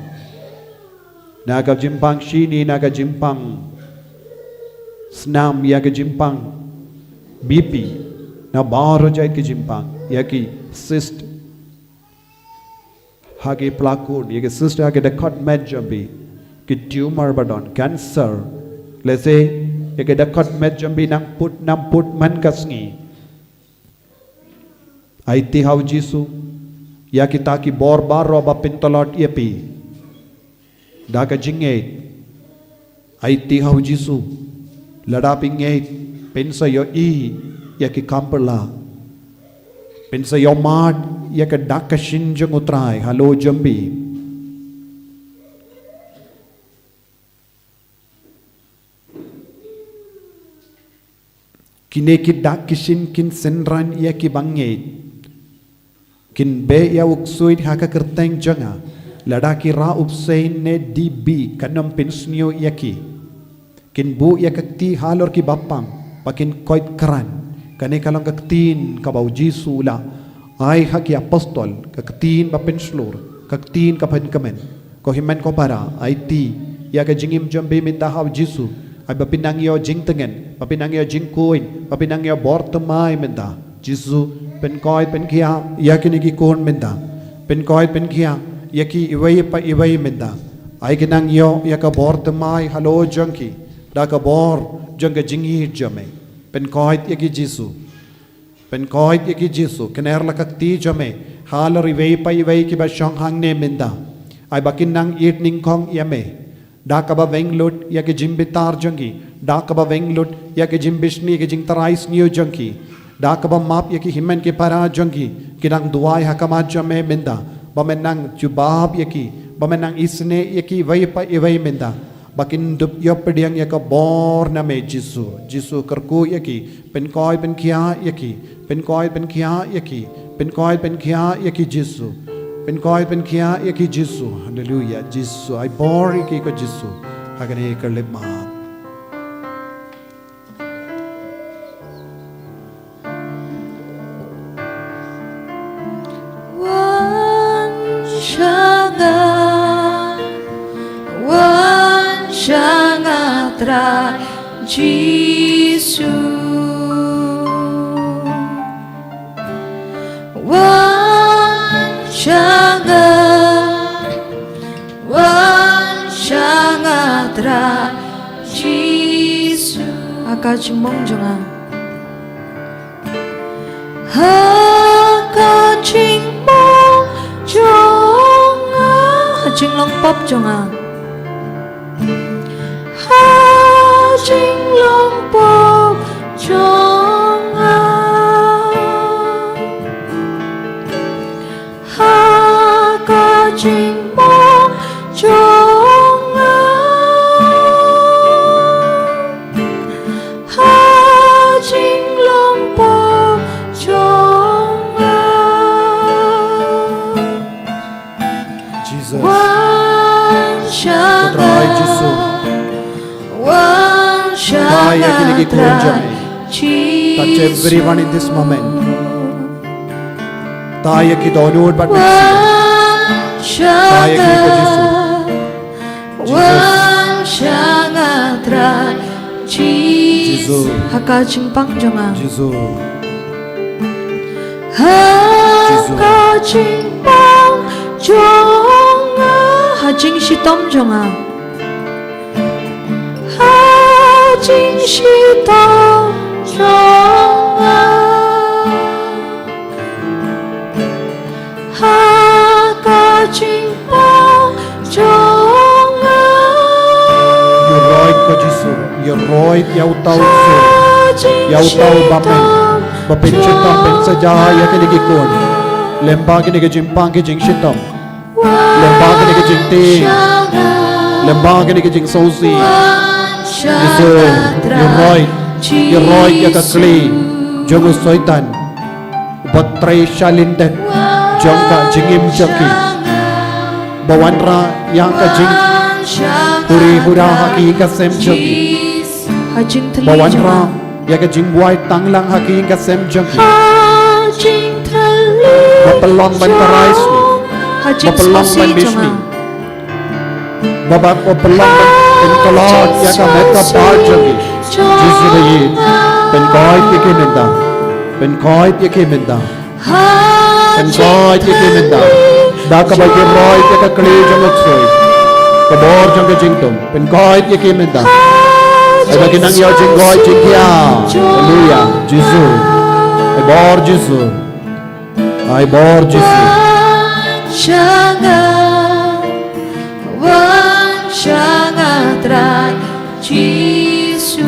naga jimpang shini, naga jimpang snam, yaga jimpang BP, na baro jait ke jimpang, yagi cyst, hagi pelakon, yagi cyst hagi dekat met jambi, ki tumor badon, cancer. Lese yake dakot met jambi nang put man kasngi aiti hau jisu yaki taki bor baro ba pintolot yepi daga jinge aiti hau jisu lada pinge pensa yo I yaki kamperla pensa yo mad yaka daka shinjung utrai halo jambi kine ki dak kishin kin senran ya ki bange kin be ya uksuit haka kerteng janga lada ki ra upsein ne DB kanam pensnio ya ki kin bu ya kakti halor ki bapang pakin koit kran kane kalong kaktin kabau jisu la ai haki apostol kaktin ba penslur kaktin kapan kamen ko himen ko para IT ya ka jingim jambe min da hau jisu ay bapinangyo jing tengen bapinangyo jing kuin bapinangyo bortamai menda jisu pen koi pen kia yakini ki kon menda pen koi pen kia yaki iwai menda ay ginangyo yaka bortamai halo jangki da ka bor jangga jingi jame pen koi yaki jisu pen koi yaki jisu kener lakakti jame halar iwai ki ba shong hang ne menda ay bakinang evening kong yame Dakaba Wenglut yake jimbitar jungi Dakaba Wenglut yake jimbishni yake jing tarais new jungi Dakaba map yake himen ke para jungi kinang duai hakama jame menda bamenang jubab yake bamenang isne yake iwai menda bakin dup yopediang yaka bor na me jisu kerku yake penkoi penkia yake penkoi penkia yake penkoi penkia yake jisu penkoi penkia yaki jisu hallelujah jisu I bor yaki ko jisu hagane kerlema wan shanga tra jisu Shanga tra Jisu Akajimong jonga Akajimong jonga Hajinglong pop jonga Hajinglong pop jonga Akajimong jonga Hajinglong pop jonga Jesus Wan shanga Jisu Wan Kaya kinigi shanga touch everyone in this moment Taya ki donor but Kaya kinigi Jisu Wan shanga tra Jisu Hakajing pang jonga Jisu Hakajing pang jonga Hajing shitom jonga Hajing shitom jonga Hakajing pang jonga You're right ko Jisu You're right yaw tao su Yau tau bamen Bapin shitom pen sajaya kinigikon Lemba kinigijimpang kijing shitom Lemba kinigijing ting Lemba kinigijing sausi Yesu Yeroy yakakli Jogu soitan Batray shalindet Jongka jingim jaki Bawanra yang kajing Huri hura haki kasem jaki Hajing tali Bawanra yang kajing buai tanglang haki kasem jaki Hajing tali Bapelong bantarai smi Hajing Bapelong sosi ban bismi jonga Babak bapelong ban penkolot yang kameta par jaki Jisu bayi Penkoit yakiminda Penkoit yakiminda Penkoit yakiminda Daka bagi roy yakakli jomotsoy Kabor jong kajingtom Penkoit yakiminda Ay bagi nang yaw jinggoy jingkya Hallelujah Jisu Ay bor Jisu Ay bor Jisu Shanga trai Jisu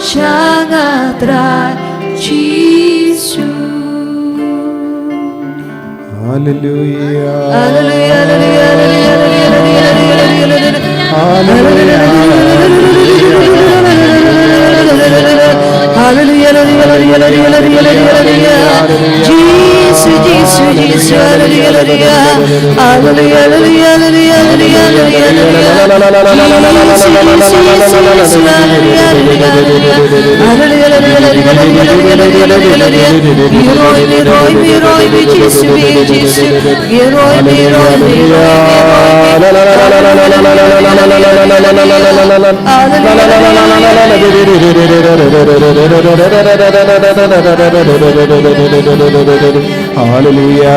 Shanga trai Jisu Hallelujah Hallelujah Hallelujah Hallelujah,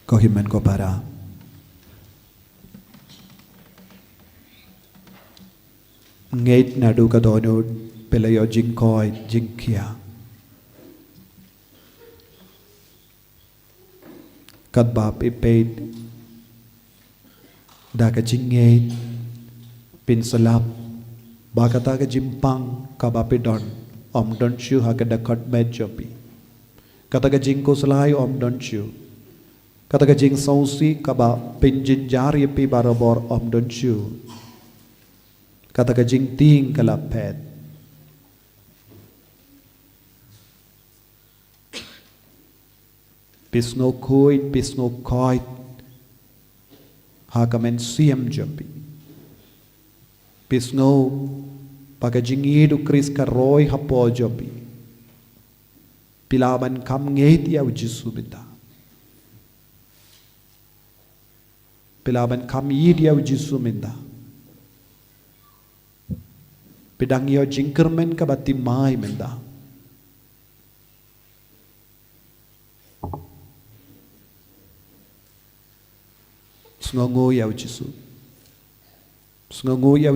Kau himan kau para ngait nadu ka donod pelayo jingkoy jingkia kadbap ipait daga jingait pinsalap bakata ka jimpang kabapidon om don chu hakada kat medjopi kata ka jingko salai om don chu kata ka jing sausi kaba pinjin jari pi barabor om don chu kata ka jing ting kalapet pisno koit hakamen siam jopi pisno paka jingidu kris karoy hapo jopi pilaban kam ngeit ya ujisu bita pilaban kam yid ya ujisu minda pidang yo jingkermen kabati mai minda sngongo ya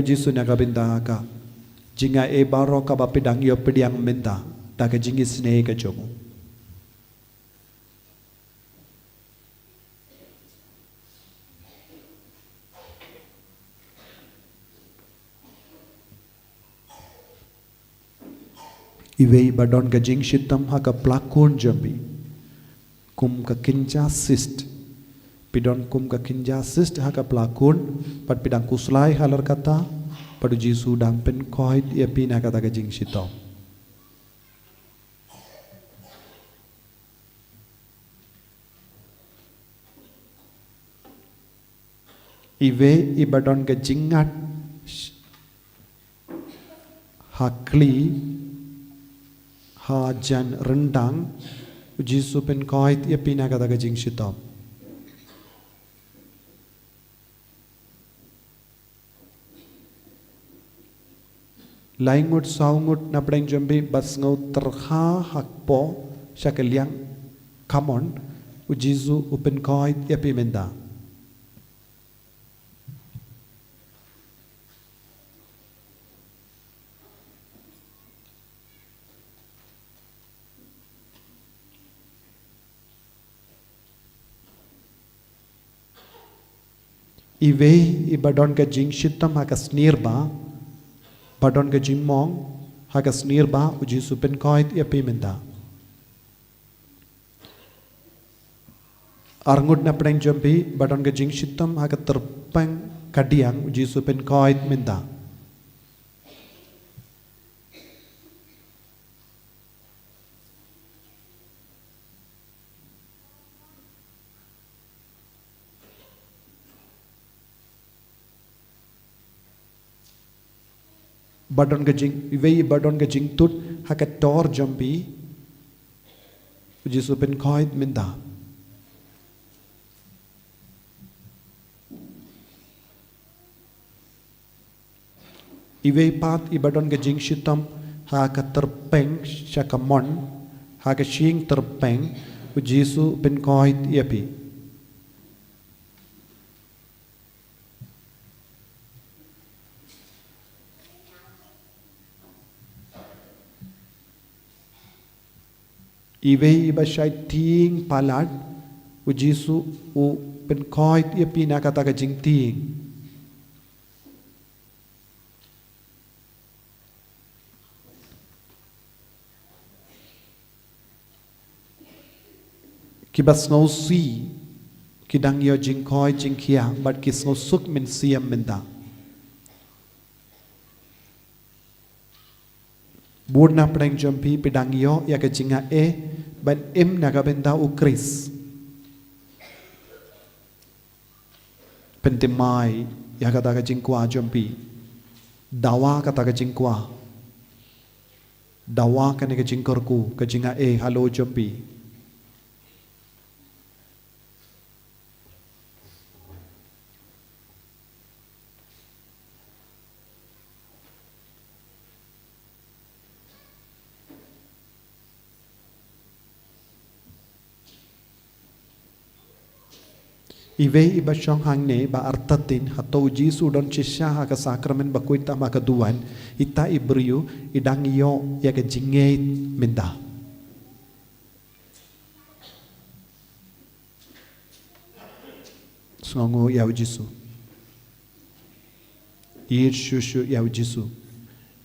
ujisu nakabinda ka jinga e baro kabapidang yo pediang minda taka jingi snei ka jomu iwei badon ka jing shitam ha ka plakon jambi kum ka kinja sist pidon kum ka kinja sist ha ka plakon pat pidang kuslai halar kata padu jisu dang pen koit ya pina kata ka jing shitam Iwe ibadon ke jingat hakli hajan rendang Jisu pen koit ia pina kata ke jing shitop. Laingut saungut na pradeng jambi bas ngau terha hakpo syakaliang kamon Jisu upen koit ia pimenda. Iwe ibadon ke jing shitam hakas nirba badon ke jing mong hakas nirba uji supen koit ia pimenda arngut na pradeng jambi badon ke jing shitam hakat terpeng kadiang uji supen koit menda badon ke jing iwe badon ke jing tut hakat tor jambi uji supen koit menda iwe pat ibadon ke jing shitam hakat terpeng syakamon hakat shing terpeng uji supen koit iapi Iwe iba syai ting palat ujisu u pen koit ia pina kata ke jing ting kibas ngau si kidang yo jing koit jing kia bat kis ngau suk min siam menda Burna pradeng jampi pedang yo ya ke jinga ban im naga benda ukris pentimai ya kata ke jingkwa jampi dawa kata ke jingkwa dawa kane ke jingkorku ke jinga halo jampi Iwe iba syong hang ne ba artatin hatau Jisu don cisya haka sakramen bakuita maka duan ita ibriu idang yo ya ke jingait menda. Songo ya Jisu. Ir shushu ya Jisu.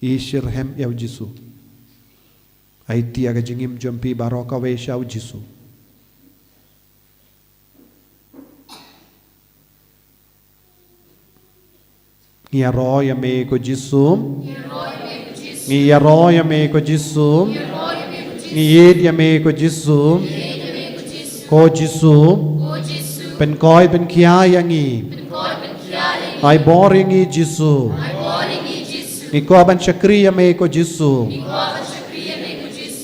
Ishirhem ya Jisu. Aiti aga jingim jompi baroka we sha Jisu. Ngia roya me ko Jisu Ngia roya me ko Jisu Ngiyid ya me ko Jisu Ko Jisu Pen koi pen kia yangi Ai bor yangi Jisu Ngiko ban syakri ya me ko Jisu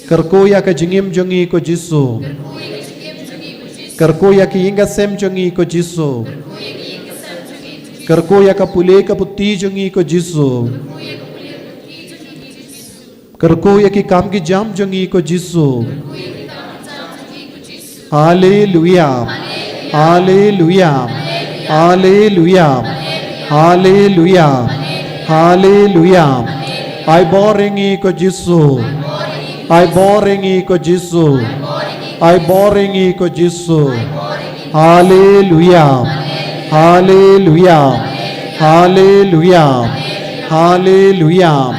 Kerku ya ka jingim jongi ko Jisu Kerku ya ki inga sem jongi ko Jisu Kerko ya kapule kaputi jongi ko Jisu Kerko ya ki kam ki jam jongi ko Jisu Hallelujah Hallelujah Hallelujah Hallelujah Hallelujah Ai boringi ko Jisu Ai boringi ko Jisu Ai boringi ko Jisu Hallelujah Hallelujah Hallelujah Hallelujah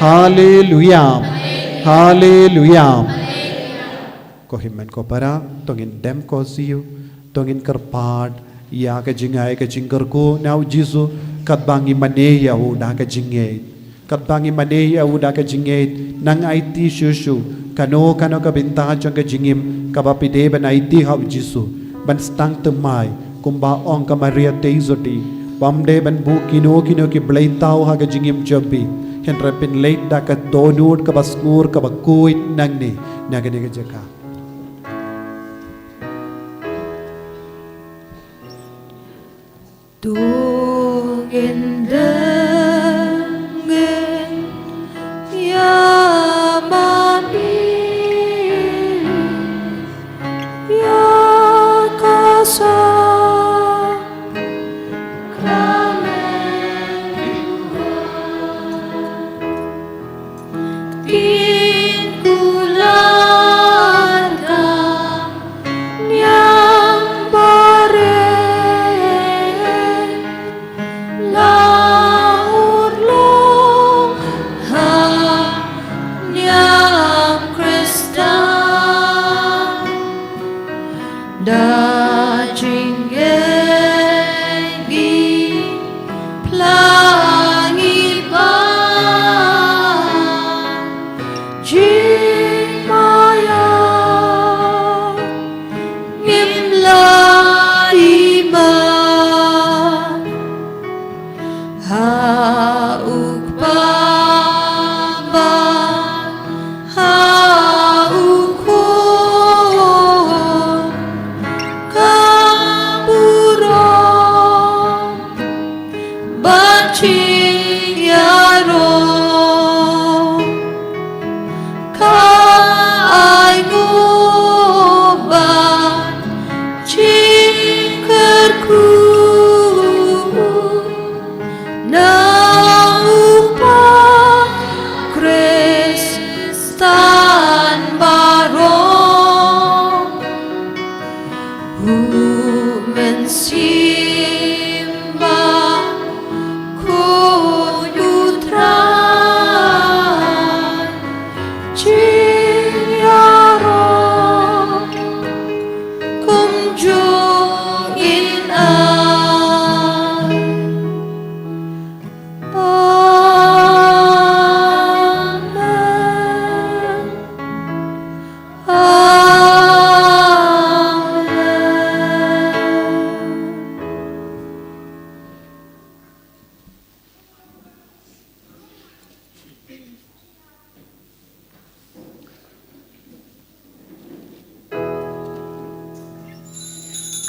Hallelujah Hallelujah Ko himmen ko para tongin dem ko siu tongin kerpad ya ka jingai ka jingker ko now Jisu kat bangi mane ya u da ka jingai kat bangi mane ya u da ka jingai nang IT shushu kano ka binta jang ka jingim ka bapide ban IT ha Jisu ban stang temai kumba ong ka Maria teizoti Bamde ban bu kino ki blay tau haga jingim jobi. Henry pin late da ka donut ka basngur ka bakuit nang ni nagani ka jaka. Tugin dengin yamami ya kasa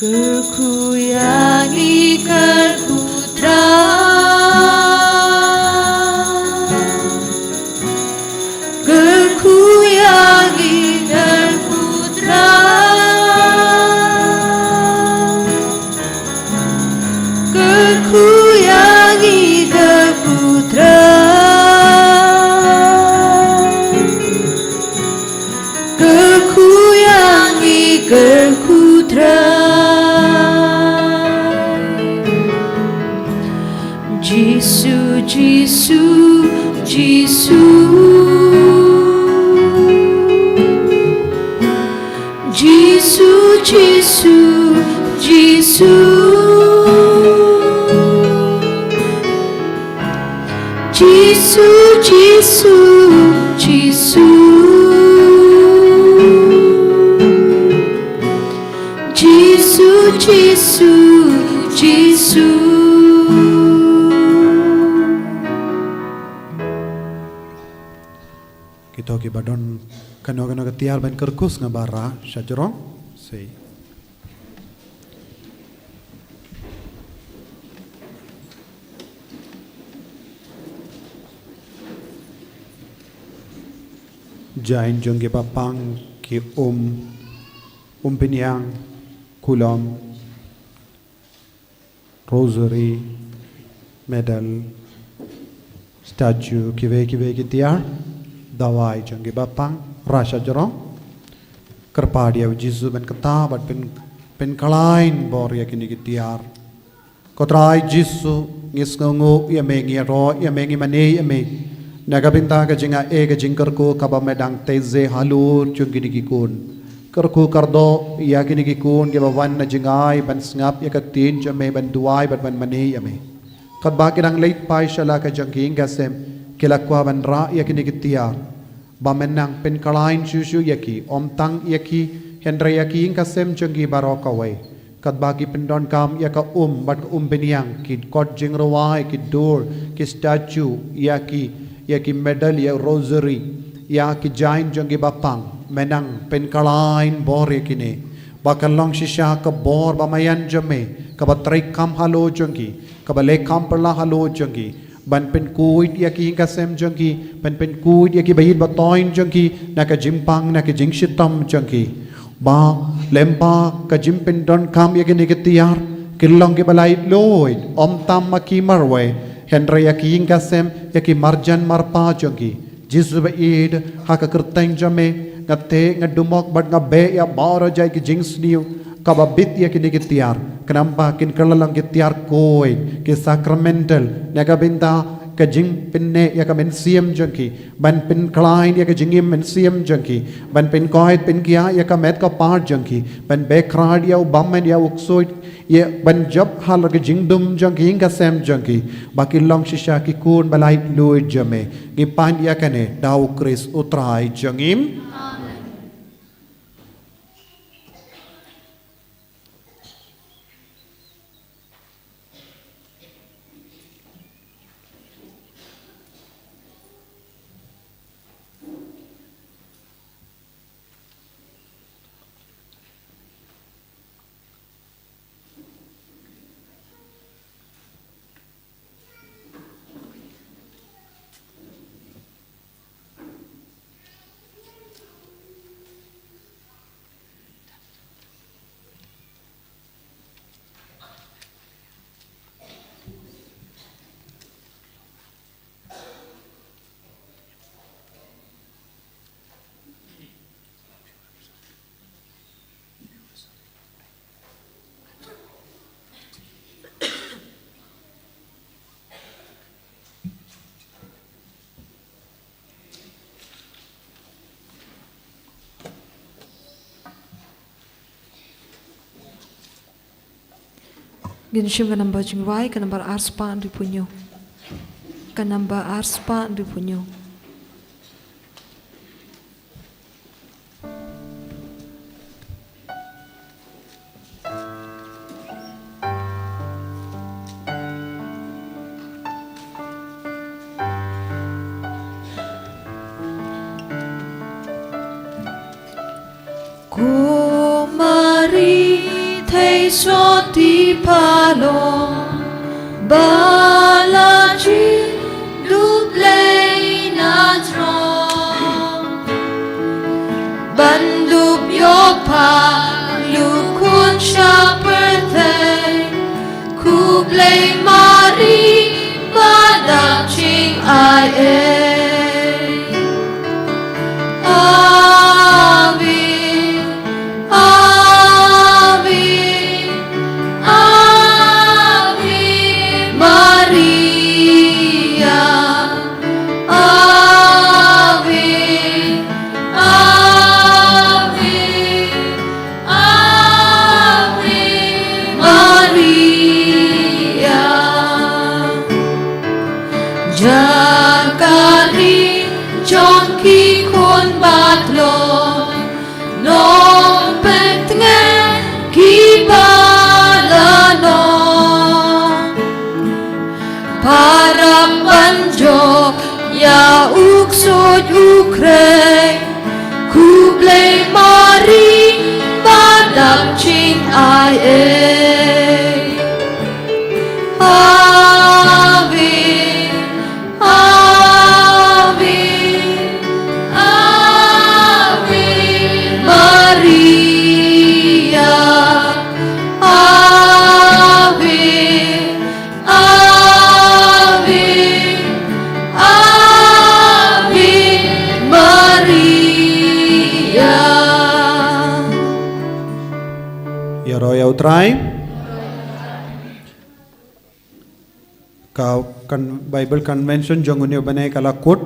Kerkuyangi kerputra Kerkuyangi kerputra Kerkuyangi kerputra Kerkuyangi kerputra Jisu, Jisu, Jisu Jisu, Jisu, Jisu Jisu, Jisu, Jisu Jisu, Jisu, Jisu Kita ki badon kano ketiar ban kerkus ngabara syajrong sei. Jain jongge papang ki pinyang kulam rosary medal statue kive ki tiar dawai jongge bapang rasa jorong kerpadia Jisu ben ketabat pen kalain bor yakini kitiar kotrai Jisu ngis ngongu ya mengi ro ya mengi mane ya me nagabinta ka jinga ka jingkerku kaba medang teze halur jonggi dikikun kerku kardo yakini kikun ke bawan na jingai ban ngap ya katin jame ban duai ban mane ya me kat bakirang late pai shala ka jangking gasem kilakwa ban ra yakini kitiar bamenang penkalain susu yaki om tang yaki hendra yaki kasem jenggi barokawai kat bagi pendon kam ya ka bat ka beniang ki kot jing rawai ki door ki statue ya ki medal ya rosary ya ki jain jong ki bapang menang pen kalain bore kini bakal long shisha ka bor bamayan jame ka batrai kam halo jong ki ka bale kam perla halo jong ki ban pen kuit ya ki ka sem jong ki pen kuit ya ki bayit batoin jong ki na ka jimpang na ka jing shitam jong ki ba lemba ka jimpen don kam ya gini ketiar kilong ke balai loid om tam maki marwe henry ya ki kasem ya ki marjan marpa jongi jisu ba id ha ka kerteng jame ngate ngadumok bat ngabe ya baro jai ki jings niu ka babit ya gini ketiar kenapa kin kelalang ketiar koi ki sacramental ya ka binta ka jing pinne ya ka men siam jangki ban pin klein ya ka jingim men siam jangki ban pin koit pin kia ya ka met ka part jangki ban background ya bammen ya uksoit ya ban job hal ka jingdum jangki ka sam jangki baki long shisha ki kun balai lui jame ngi pan ya kane dau kris utrai jangim Ginshim ka namba jingwai ka namba arspa andu punyo. Ka namba arspa andu punyo. Soti palong balaji dublei na drong bandup yopa lukun siya pertay kublei mari badaching ay Jakari jonki kun batlo no petnge kibalano para banjok ya uksod ukre kublei mari badam ching ai Utrai ka Bible convention jongune bane kala kut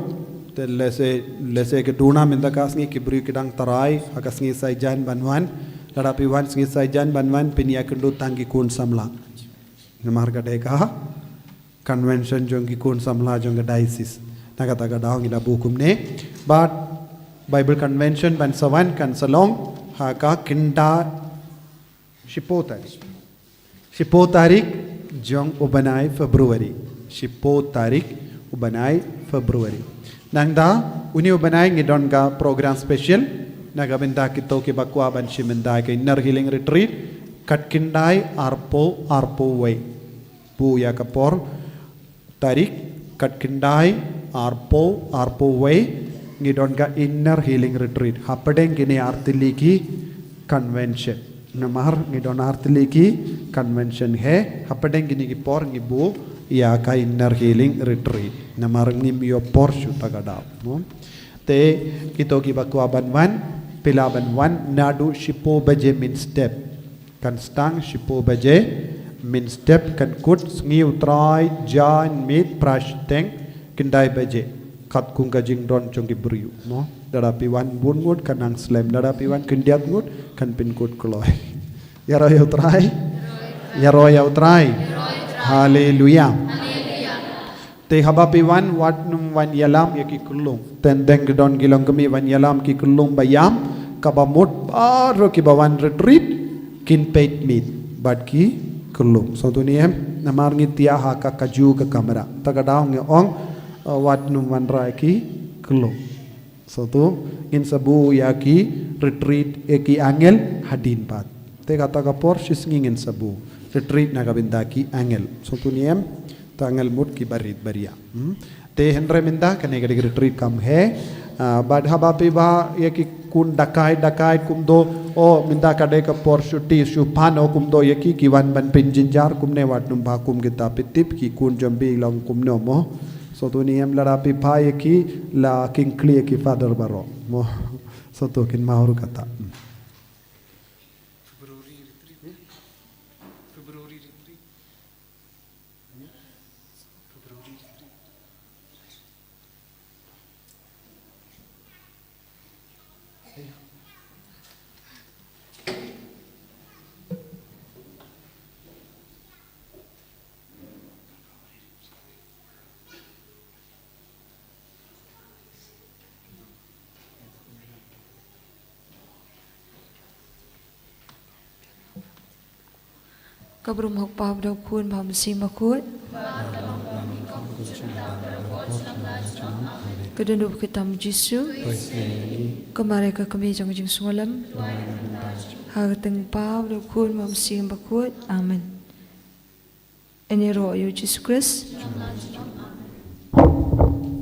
te lese ke duna minda kasngi kibri kidang tarai akasngi saijan banwan ladapi wan sngi saijan banwan pinia kendu tanggi kun samla namarga deka convention jongi kun samla jonga diocese nagata ga daung ila bukum ne but Bible convention ban sawan kan salong ha ka kinda 10 tarik. 10 tarik jong ubanai Februari. 10 tarik ubanai Februari. Nangda uni ubanai ngidon ga program special naga benda kito ke bakwa ban shimendai ke inner healing retreat katkindai arpo way. Bu ya kapor tarik katkindai arpo way ngidon ga inner healing retreat. Hapadeng gini artiliki convention. Namar ngidon artiliki convention he hapadeng gini ki por ngibu ya ka inner healing retreat. Namar ngim yo por shuta gadap. Te kito ki bakwa ban wan pilaban wan nadu 10 baje min step. Kan stang 10 baje min step kan kut ngiu try jan mit prashteng kindai baje. Kat kung kajing don chong ki beriu no darapi wan bun ngut kanang slam darapi wan kendiat ngut kan pin kut kloy yaro yau try haleluya te habapi wan wat num wan yalam yaki kulung tendeng don gilong kami wan yalam ki kulung bayam kabamut baro ki bawan retreat kin peit meet bad ki kulung so tuniem namar ngitia ha ka kaju ka kamera tagadaw nge ong wat num wan raiki kulung so tu in sabu yaki retreat eki angel hadin pat te kata kapor sis ngingin sabu retreat nagabindaki angel so tu niem tangel mut ki barit baria te henre minda kane gadi retreat kam he bad habapi ba yaki kun dakai kumdo o minda kade kapor shuti shupano kumdo yaki kiwan ban pinjinjar kumne wat num ba kum kita pitip ki kun jambi long kumno mo so tu ni am larapi pai ki la king clear ki father baro mo so tu kin mahur kata Kabrum hok pa daw kun pa masi makut. Kedenduk kita Yesus. Kemari ke kami jang jing semalam. Harteng pa daw kun pa masi makut. Amen. Ini roh Yesus Kristus.